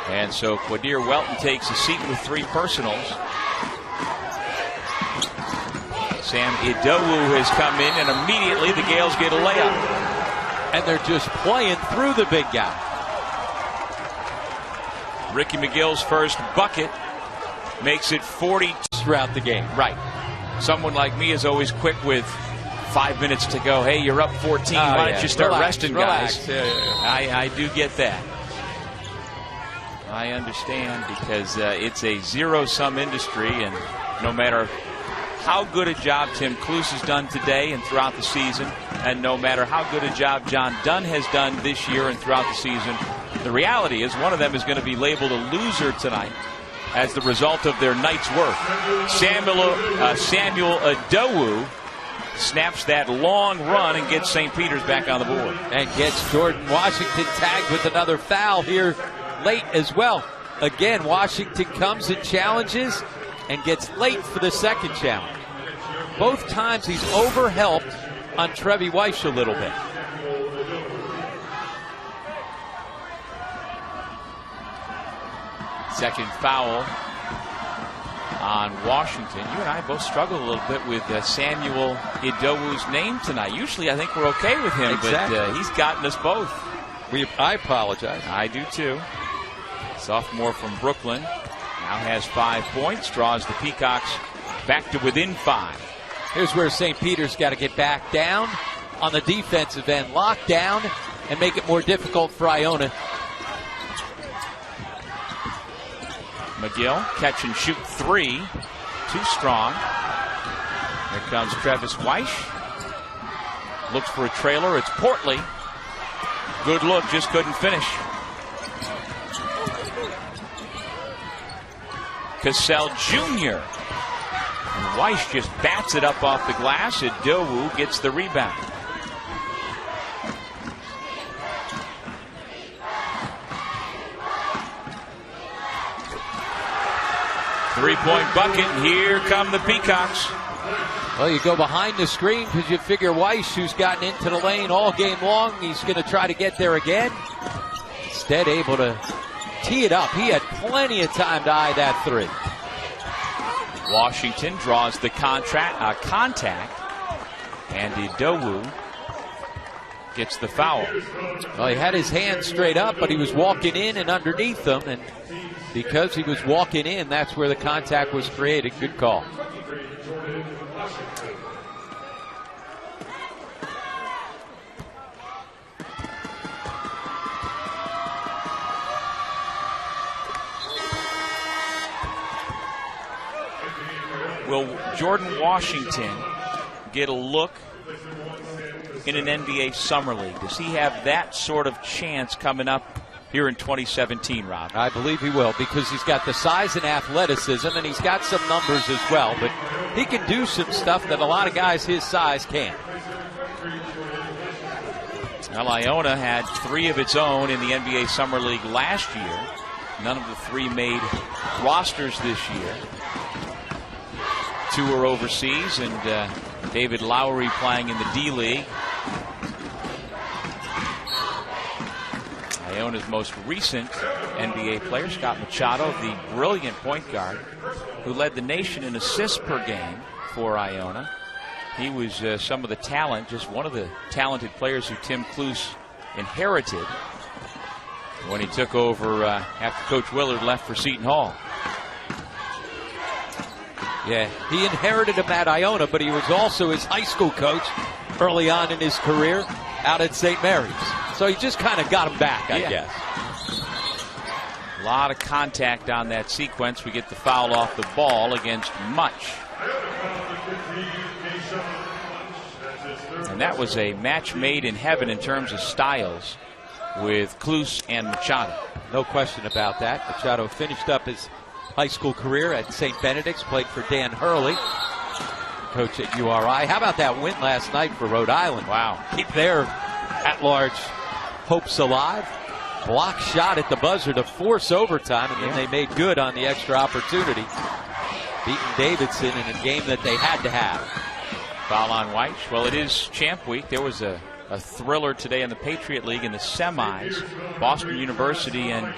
And so Quadir Welton takes a seat with 3 personals. Sam Idowu has come in, and immediately the Gales get a layup. And they're just playing through the big guy. Ricky McGill's first bucket makes it 40 throughout the game. Right. Someone like me is always quick with 5 minutes to go. Hey, you're up 14. Why don't you start resting, guys? I do get that. I understand, because it's a zero-sum industry, and no matter how good a job Tim Kluse has done today and throughout the season, and no matter how good a job John Dunn has done this year and throughout the season, the reality is one of them is going to be labeled a loser tonight as the result of their night's work. Samuel Idowu snaps that long run and gets St. Peter's back on the board. And gets Jordan Washington tagged with another foul here late as well. Again, Washington comes and challenges and gets late for the second challenge. Both times he's overhelped on Trevi Weiss a little bit. Second foul on Washington. You and I both struggled a little bit with Samuel Idowu's name tonight. Usually I think we're okay with him, but he's gotten us both. I apologize. I do too. Sophomore from Brooklyn. Now has 5 points, draws the Peacocks back to within 5. Here's where St. Peter's got to get back down on the defensive end, lock down, and make it more difficult for Iona. McGill, catch and shoot 3. Too strong. Here comes Travis Weiss. Looks for a trailer. It's Portley. Good look, just couldn't finish. Cassell Jr. And Weiss just bats it up off the glass. Idowu gets the rebound. Three-point bucket, and here come the Peacocks. Well, you go behind the screen because you figure Weiss, who's gotten into the lane all game long, he's going to try to get there again. Instead, able to tee it up. He had plenty of time to eye that 3. Washington draws the contact, and Idowu gets the foul. Well, he had his hands straight up, but he was walking in and underneath them, and because he was walking in, that's where the contact was created. Good call. Will Jordan Washington get a look in an NBA Summer League? Does he have that sort of chance coming up here in 2017, Rob? I believe he will, because he's got the size and athleticism, and he's got some numbers as well. But he can do some stuff that a lot of guys his size can't. Well, Iona had 3 of its own in the NBA Summer League last year. None of the 3 made rosters this year. 2 are overseas, and David Lowry playing in the D-League. Iona's most recent NBA player, Scott Machado, the brilliant point guard who led the nation in assists per game for Iona. He was some of the talent, just one of the talented players who Tim Kluse inherited when he took over after Coach Willard left for Seton Hall. Yeah, he inherited him at Iona, but he was also his high school coach early on in his career out at St. Mary's. So he just kind of got him back, I guess. A lot of contact on that sequence. We get the foul off the ball against Much. And that was a match made in heaven in terms of styles with Kluse and Machado. No question about that. Machado finished up his high school career at St. Benedict's, played for Dan Hurley, coach at URI. How about that win last night for Rhode Island? Wow. Keep their at-large hopes alive. Block shot at the buzzer to force overtime, and then they made good on the extra opportunity, beating Davidson in a game that they had to have. Foul on White. Well, it is Champ Week. There was a thriller today in the Patriot League in the semis. Boston University and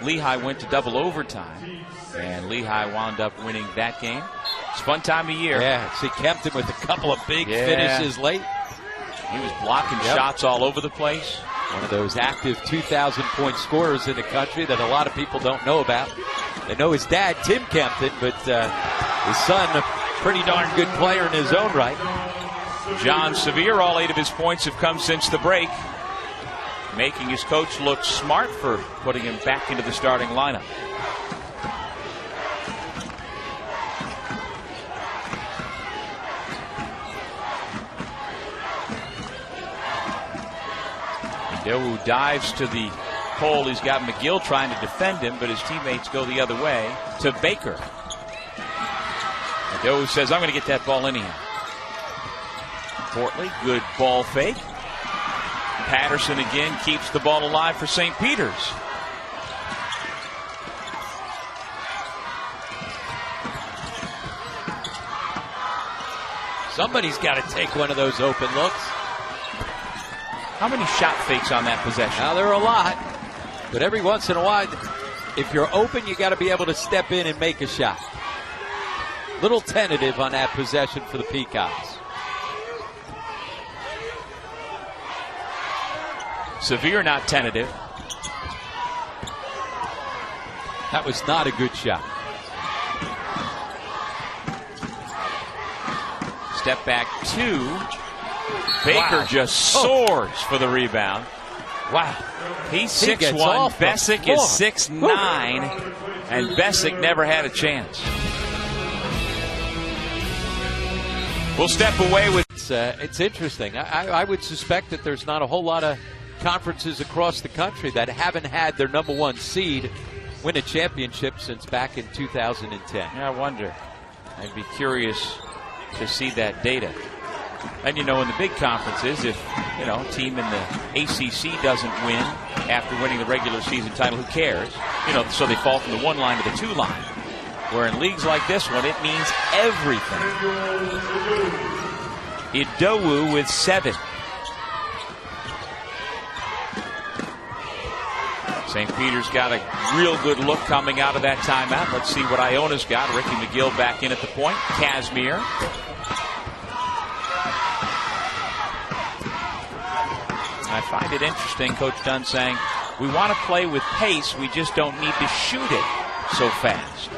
Lehigh went to double overtime, and Lehigh wound up winning that game. It's a fun time of year. Yeah, see Kempton with a couple of big finishes late. He was blocking shots all over the place. One of those active 2,000-point scorers in the country that a lot of people don't know about. They know his dad, Tim Kempton, but his son, a pretty darn good player in his own right. John Sevier, all 8 of his points have come since the break, making his coach look smart for putting him back into the starting lineup. Idowu dives to the hole. He's got McGill trying to defend him, but his teammates go the other way to Baker. Idowu says, I'm going to get that ball in here. Portley, good ball fake. Patterson again keeps the ball alive for St. Peter's. Somebody's got to take one of those open looks. How many shot fakes on that possession? Now, there are a lot, but every once in a while, if you're open, you got to be able to step in and make a shot. Little tentative on that possession for the Peacocks. Sevier not tentative. That was not a good shot. Step back 2. Baker just soars for the rebound. Wow. He's 6'1". Bessick is 6'9". And Bessick never had a chance. We'll step away with... It's interesting. I would suspect that there's not a whole lot of conferences across the country that haven't had their number 1 seed win a championship since back in 2010. Yeah, I wonder. I'd be curious to see that data. And, you know, in the big conferences, if, you know, a team in the ACC doesn't win after winning the regular season title, who cares? You know, so they fall from the 1 line to the 2 line. Where in leagues like this one, it means everything. Idowu with 7. St. Peter's got a real good look coming out of that timeout. Let's see what Iona's got. Ricky McGill back in at the point. Casimir. I find it interesting, Coach Dunn saying, we want to play with pace, we just don't need to shoot it so fast.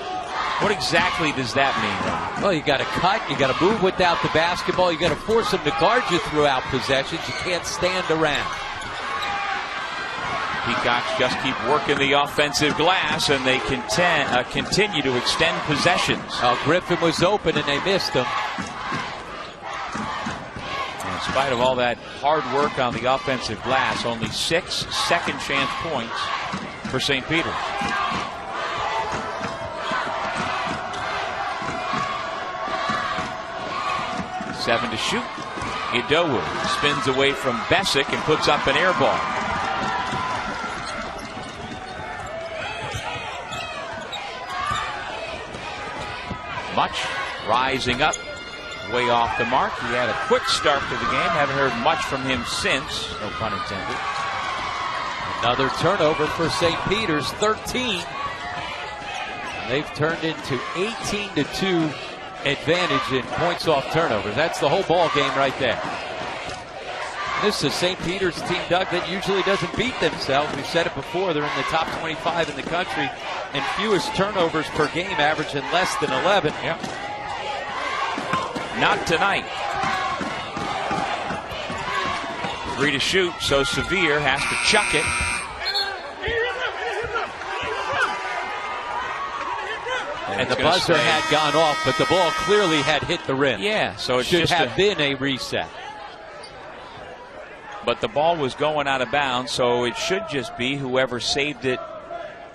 What exactly does that mean, Ron? Well, you got to cut, you got to move without the basketball, you got to force them to guard you throughout possessions. You can't stand around. Peacocks just keep working the offensive glass, and they continue to extend possessions. Griffin was open, and they missed him. In spite of all that hard work on the offensive glass, only 6 second chance points for St. Peter's. Seven to shoot. Idowu spins away from Bessick and puts up an air ball. Much rising up. Way off the mark. He had a quick start to the game. Haven't heard much from him since. No pun intended. Another turnover for St. Peter's, 13. They've turned into 18-2 advantage in points off turnovers. That's the whole ball game right there. This is a St. Peter's team, Doug, that usually doesn't beat themselves. We've said it before. They're in the top 25 in the country, and fewest turnovers per game, averaging less than 11. Yep. Not tonight. 3 to shoot, so Sevier has to chuck it. And the buzzer had gone off, but the ball clearly had hit the rim. Yeah, so it should have been a reset. But the ball was going out of bounds, so it should just be whoever saved it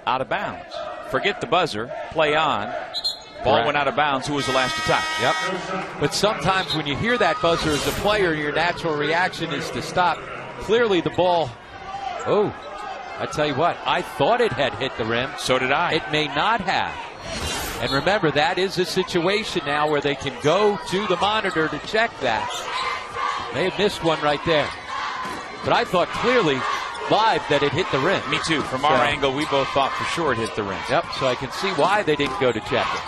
out of bounds. Forget the buzzer, play on. Ball went out of bounds. Who was the last to touch? Yep. But sometimes when you hear that buzzer as a player, your natural reaction is to stop. Clearly the ball, I tell you what, I thought it had hit the rim. So did I. It may not have. And remember, that is a situation now where they can go to the monitor to check that. They have missed one right there. But I thought clearly live that it hit the rim. Me too. From our angle, we both thought for sure it hit the rim. Yep, so I can see why they didn't go to check it.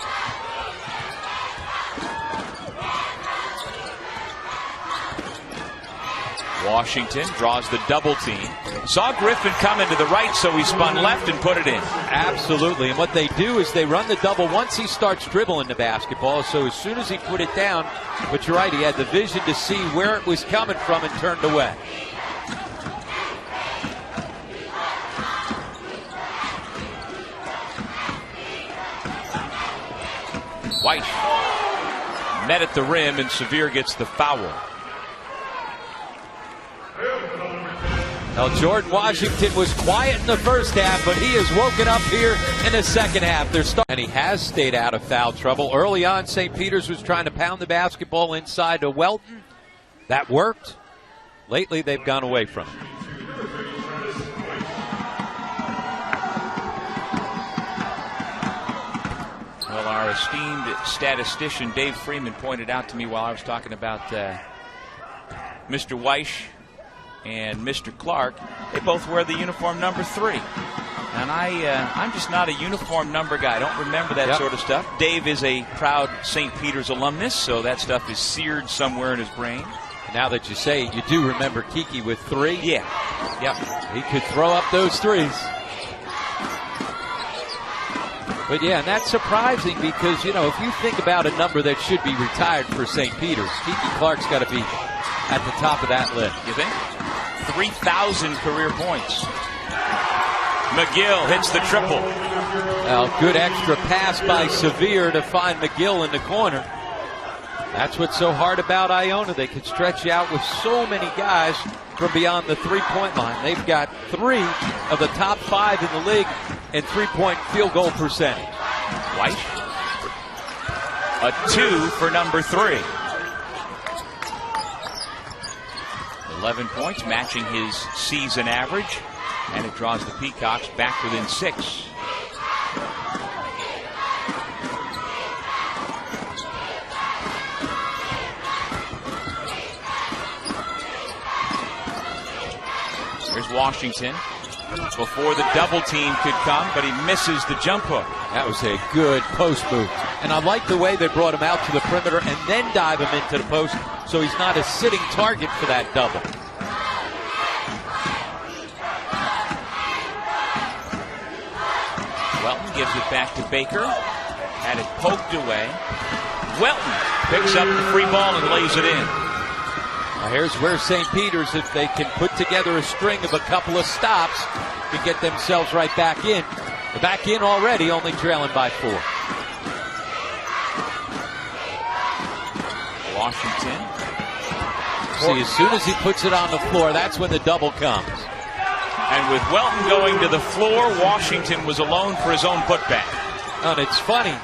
Washington draws the double team. Saw Griffin coming to the right, so he spun left and put it in. Absolutely. And what they do is they run the double once he starts dribbling the basketball. So as soon as he put it down, but you're right, he had the vision to see where it was coming from and turned away. White met at the rim, and Sevier gets the foul. Well, Jordan Washington was quiet in the first half, but he has woken up here in the second half. And he has stayed out of foul trouble. Early on, St. Peter's was trying to pound the basketball inside to Welton. That worked. Lately, they've gone away from it. Well, our esteemed statistician Dave Freeman pointed out to me while I was talking about Mr. Weish and Mr. Clark, they both wear the uniform number 3. And I'm just not a uniform number guy. I don't remember that sort of stuff. Dave is a proud St. Peter's alumnus, so that stuff is seared somewhere in his brain. Now that you say it, you do remember Kiki with 3? Yeah. Yep. He could throw up those threes. But yeah, and that's surprising because, you know, if you think about a number that should be retired for St. Peter's, Kiki Clark's got to be at the top of that list. You think? 3,000 career points. McGill hits the triple. Well, good extra pass by Sevier to find McGill in the corner. That's what's so hard about Iona. They could stretch you out with so many guys from beyond the three-point line. They've got 3 of the top 5 in the league in three-point field goal percentage. White. A 2 for number 3. 11 points, matching his season average. And it draws the Peacocks back within 6. There's Washington before the double team could come, but he misses the jump hook. That was a good post move. And I like the way they brought him out to the perimeter and then dive him into the post so he's not a sitting target for that double. Welton gives it back to Baker. Had it poked away. Welton picks up the free ball and lays it in. Now here's where St. Peter's, if they can put together a string of a couple of stops, can get themselves right back in. They're back in already, only trailing by 4. Washington. See, as soon as he puts it on the floor, that's when the double comes. And with Welton going to the floor, Washington was alone for his own putback. And it's funny.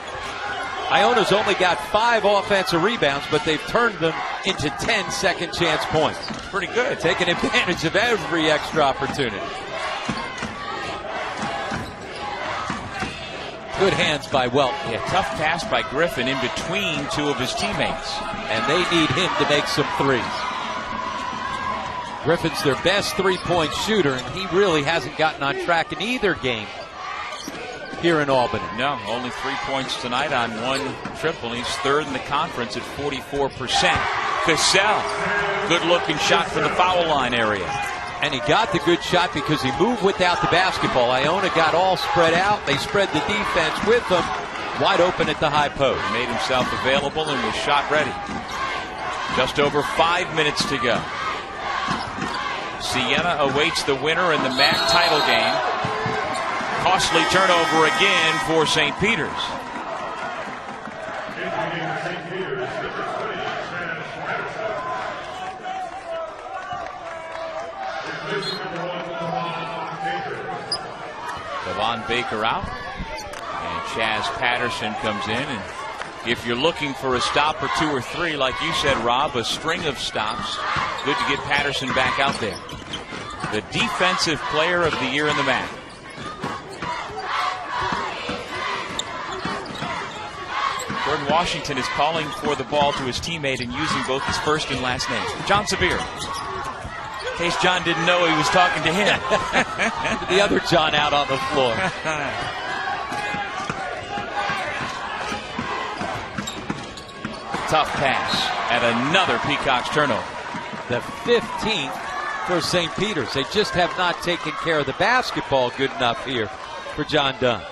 Iona's only got 5 offensive rebounds, but they've turned them into 10 second chance points. Pretty good. Taking advantage of every extra opportunity. Good hands by Welton. Yeah, tough pass by Griffin in between 2 of his teammates. And they need him to make some threes. Griffin's their best three-point shooter, and he really hasn't gotten on track in either game. here in Albany. No, only 3 points tonight on 1 triple. He's third in the conference at 44%. Cassell, good-looking shot for the foul line area. And he got the good shot because he moved without the basketball. Iona got all spread out. They spread the defense with him. Wide open at the high post. Made himself available and was shot ready. Just over 5 minutes to go. Siena awaits the winner in the MAAC title game. Costly turnover again for St. Peter's. Devon Baker out. And Chaz Patterson comes in. And if you're looking for a stop or 2 or 3, like you said, Rob, a string of stops, good to get Patterson back out there. The defensive player of the year in the MAAC. Jordan Washington is calling for the ball to his teammate and using both his first and last names. John Sevier. In case John didn't know he was talking to him. The other John out on the floor. Tough pass at another Peacocks turnover. The 15th for St. Peter's. They just have not taken care of the basketball good enough here for John Dunn.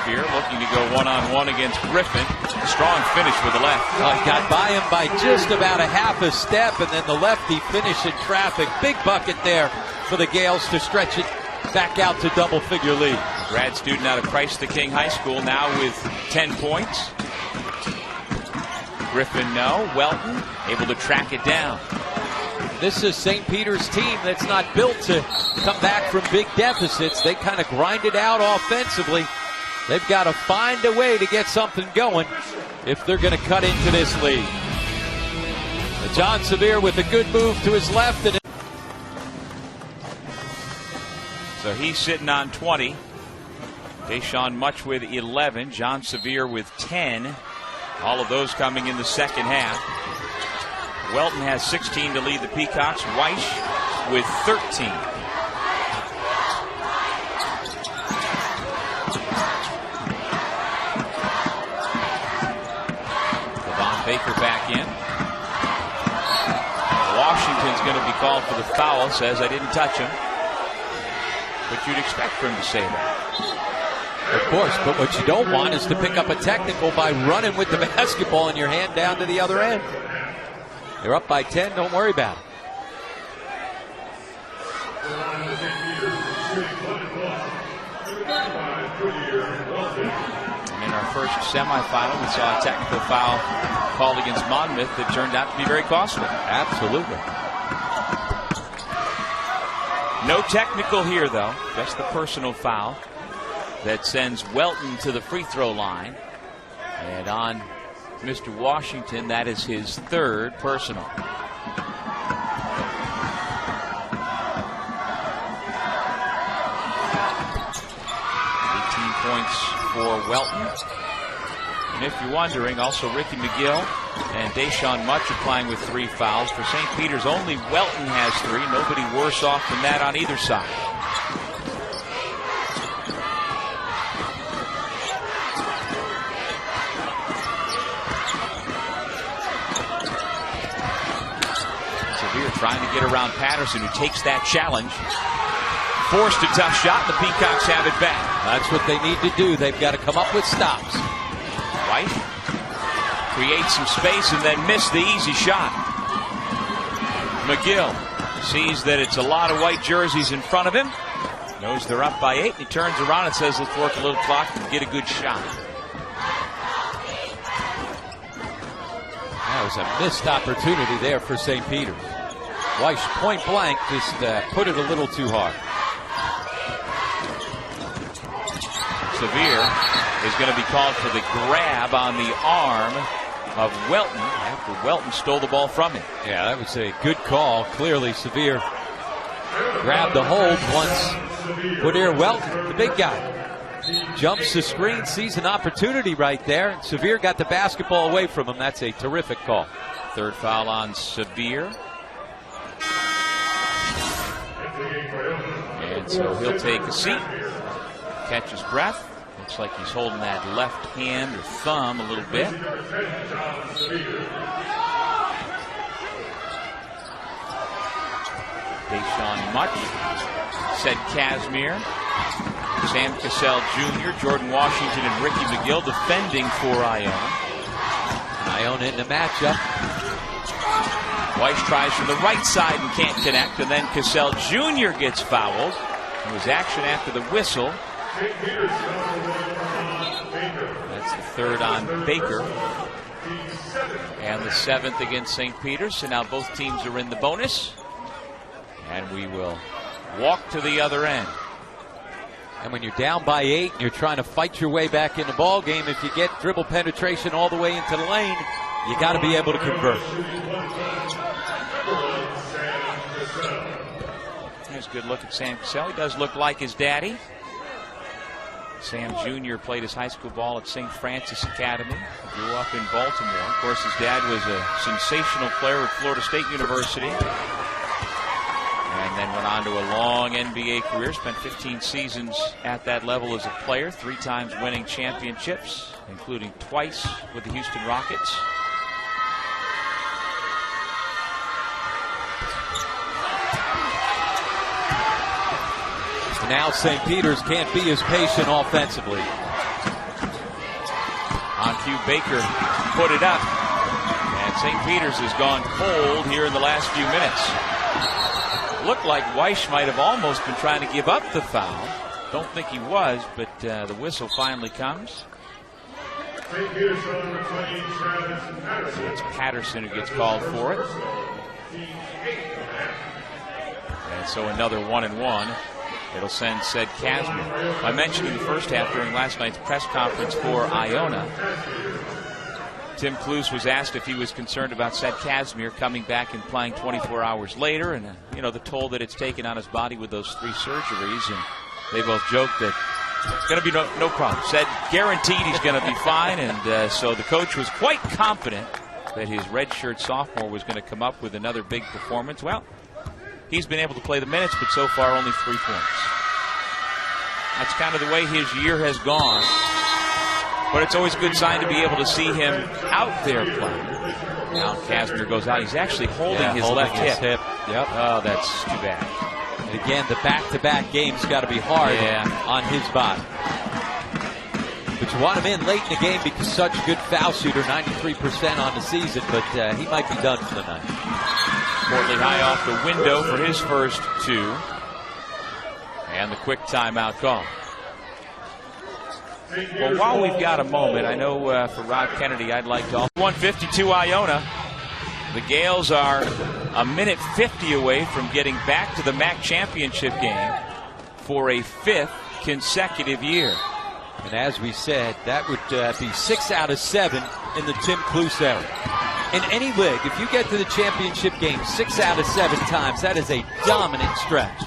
Looking to go one-on-one against Griffin. Strong finish with the left. He got by him by just about a half a step, and then the lefty finished in traffic. Big bucket there for the Gales to stretch it back out to double-figure lead. Grad student out of Christ the King High School now with 10 points. Griffin, no. Welton able to track it down. This is St. Peter's team that's not built to come back from big deficits. They kind of grind it out offensively. They've got to find a way to get something going if they're going to cut into this lead. John Sevier with a good move to his left. And so he's sitting on 20. Deshaun Much with 11. John Sevier with 10. All of those coming in the second half. Welton has 16 to lead the Peacocks. Weish with 13. Baker back in. Washington's going to be called for the foul. Says I didn't touch him. But you'd expect for him to say that. Of course, but what you don't want is to pick up a technical by running with the basketball and your hand down to the other end. You're up by 10. Don't worry about it. In our first semifinal, we saw a technical foul called against Monmouth that turned out to be very costly. Absolutely. No technical here, though. Just the personal foul that sends Welton to the free throw line. And on Mr. Washington, that is his third personal. 18 points for Welton. And if you're wondering, also Ricky McGill and Deshaun Much applying with 3 fouls. For St. Peter's, only Welton has 3. Nobody worse off than that on either side. Sevier trying to get around Patterson, who takes that challenge. Forced a tough shot. The Peacocks have it back. That's what they need to do. They've got to come up with stops. White creates some space and then missed the easy shot. McGill sees that it's a lot of white jerseys in front of him. Knows they're up by 8. And he turns around and says, let's work a little clock and get a good shot. That was a missed opportunity there for St. Peter's. Weiss point blank just put it a little too hard. Sevier is going to be called for the grab on the arm of Welton after Welton stole the ball from him. Yeah, that was a good call. Clearly, Sevier Grabbed the hold once. Quadir Welton, the big guy, jumps the screen, sees an opportunity right there. And Sevier got the basketball away from him. That's a terrific call. Third foul on Sevier. And so he'll take a seat, catch his breath. Looks like he's holding that left hand or thumb a little bit. Deshaun Much, said Casimir, Sam Cassell Jr., Jordan Washington, and Ricky McGill defending for Iona. Iona in the matchup. Weiss tries from the right side and can't connect, and then Cassell Jr. gets fouled. There was action after the whistle. That's the third on Baker. And the seventh against St. Peter's. So now both teams are in the bonus. And we will walk to the other end. And when you're down by 8 and you're trying to fight your way back in the ball game, if you get dribble penetration all the way into the lane, you got to be able to convert. Here's a good look at Sam Cassell. He does look like his daddy. Sam Jr. played his high school ball at St. Francis Academy. Grew up in Baltimore. Of course, his dad was a sensational player at Florida State University. And then went on to a long NBA career. Spent 15 seasons at that level as a player. 3 times winning championships, including twice with the Houston Rockets. Now St. Peter's can't be as patient offensively. On cue, Baker put it up. And St. Peter's has gone cold here in the last few minutes. Looked like Weiss might have almost been trying to give up the foul. Don't think he was, but the whistle finally comes. It's Patterson who gets called for it. And so another 1-and-1. It'll send said Casimir. I mentioned in the first half during last night's press conference for Iona, Tim Cluse was asked if he was concerned about said Casimir coming back and playing 24 hours later, and the toll that it's taken on his body with those 3 surgeries. And they both joked that it's going to be no problem. Said guaranteed he's going to be fine, and so the coach was quite confident that his redshirt sophomore was going to come up with another big performance. Well, he's been able to play the minutes, but so far only 3 points. That's kind of the way his year has gone. But it's always a good sign to be able to see him out there playing. Now Casimir goes out. He's actually holding his left hip. Yep. Oh, that's too bad. And again, the back-to-back game's got to be hard on his body. But you want him in late in the game because such a good foul shooter, 93% on the season, but he might be done for the night. Portley high off the window for his first 2. And the quick timeout call. Well, while we've got a moment, I know for Rob Kennedy, I'd like to... 152 Iona. The Gales are a minute 50 away from getting back to the MAAC championship game for a 5th consecutive year. And as we said, that would be 6 out of 7 in the Tim Cluse era. In any league, if you get to the championship game 6 out of 7 times, that is a dominant stretch.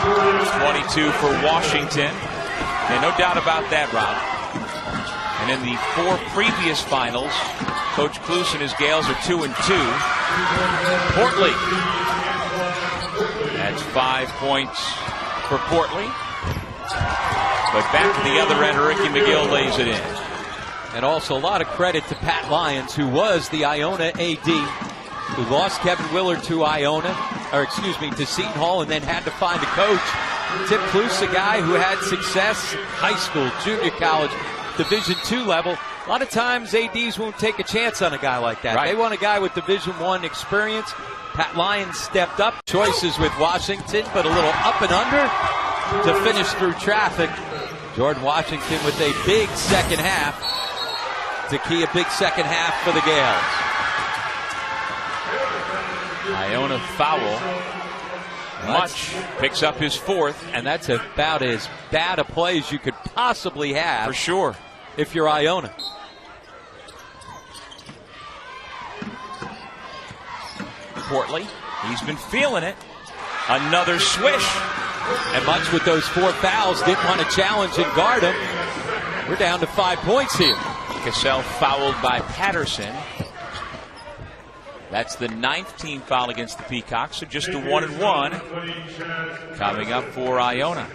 22 for Washington. And no doubt about that, Rob. And in the 4 previous finals, Coach Cluse and his Gales are 2-2. Portley. That's 5 points for Portley. But back to the other end, Ricky McGill lays it in. And also a lot of credit to Pat Lyons, who was the Iona AD, who lost Kevin Willard to to Seton Hall, and then had to find a coach. Tim Cluse, a guy who had success high school, junior college, Division II level. A lot of times ADs won't take a chance on a guy like that. Right. They want a guy with Division I experience. Pat Lyons stepped up. Choices with Washington, but a little up and under to finish through traffic. Jordan Washington with a big second half to key a big second half for the Gales. Iona foul. Much picks up his 4th. And that's about as bad a play as you could possibly have. For sure. If you're Iona. Portley, he's been feeling it. Another swish. And much with those 4 fouls, didn't want to challenge and guard him. We're down to 5 points here. Cassell fouled by Patterson. That's the 9th team foul against the Peacocks, so just a 1-1 coming up for Iona.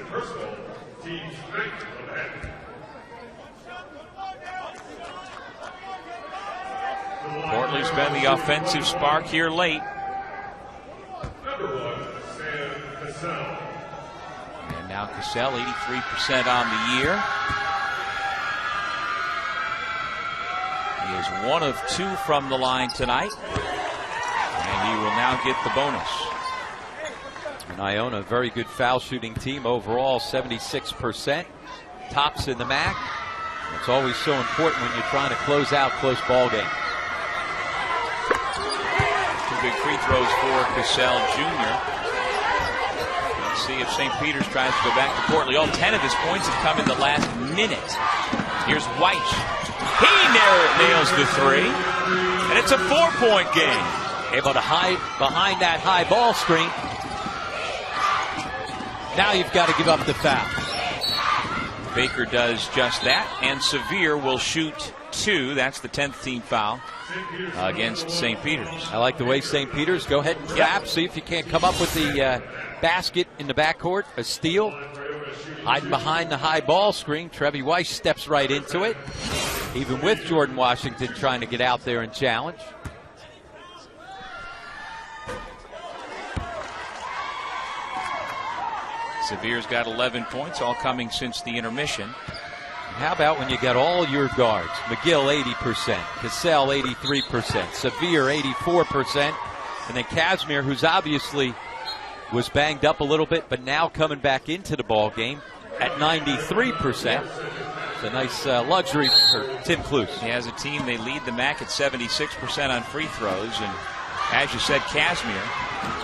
Portly's been the offensive spark here late. And now Cassell, 83% on the year. He is 1 of 2 from the line tonight. And he will now get the bonus. And Iona, a very good foul shooting team overall, 76%. Tops in the MAAC. It's always so important when you're trying to close out close ball games. 2 big free throws for Cassell Jr. Let's see if St. Peter's tries to go back to Portly. All 10 of his points have come in the last minute. Here's White. He nails the 3. And it's a 4-point game. Able to hide behind that high ball screen. Now you've got to give up the foul. Baker does just that, and Sevier will shoot 2. That's the 10th team foul against St. Peter's. I like the way St. Peter's go ahead and trap. See if you can't come up with the basket in the backcourt. A steal. Hiding behind the high ball screen. Trevi Weiss steps right into it. Even with Jordan Washington trying to get out there and challenge. Sevier's got 11 points, all coming since the intermission. And how about when you got all your guards? McGill 80%, Cassell 83%, Sevier 84%, and then Casimir, who's obviously was banged up a little bit, but now coming back into the ball game at 93%. It's a nice luxury for Tim Cluse. He has a team, they lead the MAAC at 76% on free throws, and as you said, Casimir,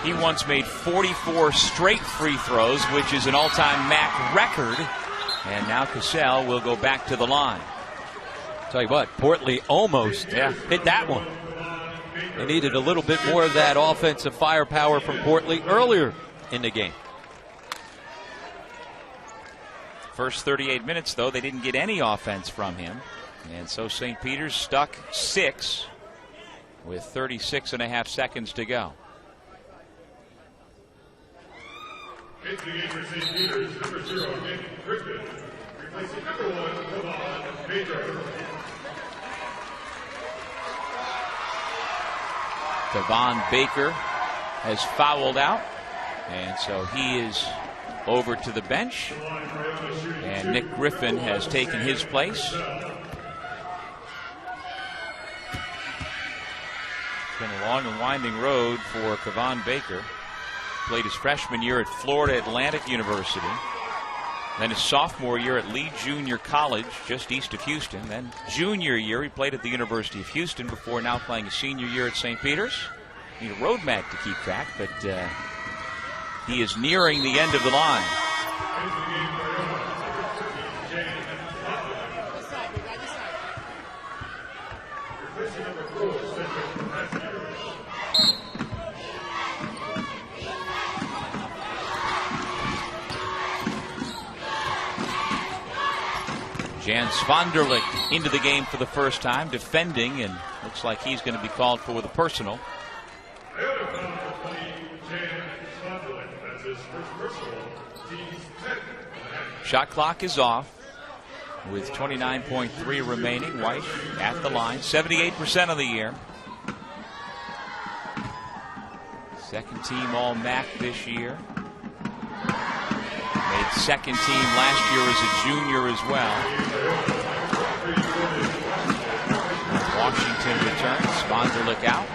he once made 44 straight free throws, which is an all-time MAAC record. And now Cassell will go back to the line. Tell you what, Portly almost hit that one. They needed a little bit more of that offensive firepower from Portly earlier in the game. First 38 minutes, though, they didn't get any offense from him. And so St. Peter's stuck 6 with 36.5 seconds to go. Into the game for St. Peter's, number 0, Nick Griffin, replacing number 1, Kevon Baker. Kevon Baker has fouled out, and so he is over to the bench. And Nick Griffin has taken his place. It's been a long and winding road for Kevon Baker. Played his freshman year at Florida Atlantic University. Then his sophomore year at Lee Junior College, just east of Houston. Then junior year, he played at the University of Houston before now playing his senior year at St. Peter's. Need a road map to keep track, but he is nearing the end of the line. Jan Svanderlik into the game for the first time, defending, and looks like he's going to be called for the personal. Shot clock is off with 29.3 remaining. White at the line, 78% of the year. Second team all MAAC this year. Made second team last year as a junior as well. Washington returns. Sponderlick out.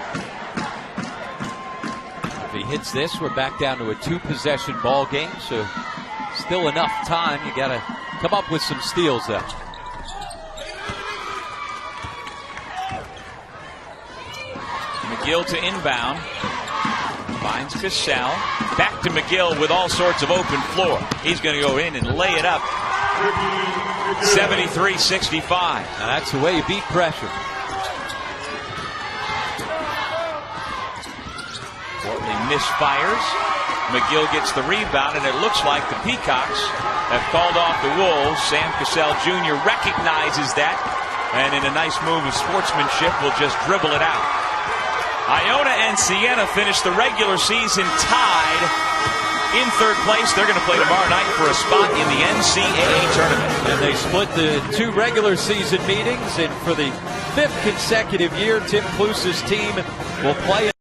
If he hits this, we're back down to a 2-possession ball game, so still enough time. You got to come up with some steals though. McGill to inbound. Finds Cassell. Back to McGill with all sorts of open floor. He's going to go in and lay it up. 73-65. Now that's the way you beat pressure. Portly misfires. McGill gets the rebound, and it looks like the Peacocks have called off the Wolves. Sam Cassell Jr. recognizes that, and in a nice move of sportsmanship will just dribble it out. Iona and Siena finish the regular season tied in third place. They're going to play tomorrow night for a spot in the NCAA tournament. And they split the 2 regular season meetings, and for the 5th consecutive year, Tim Cluse's team will play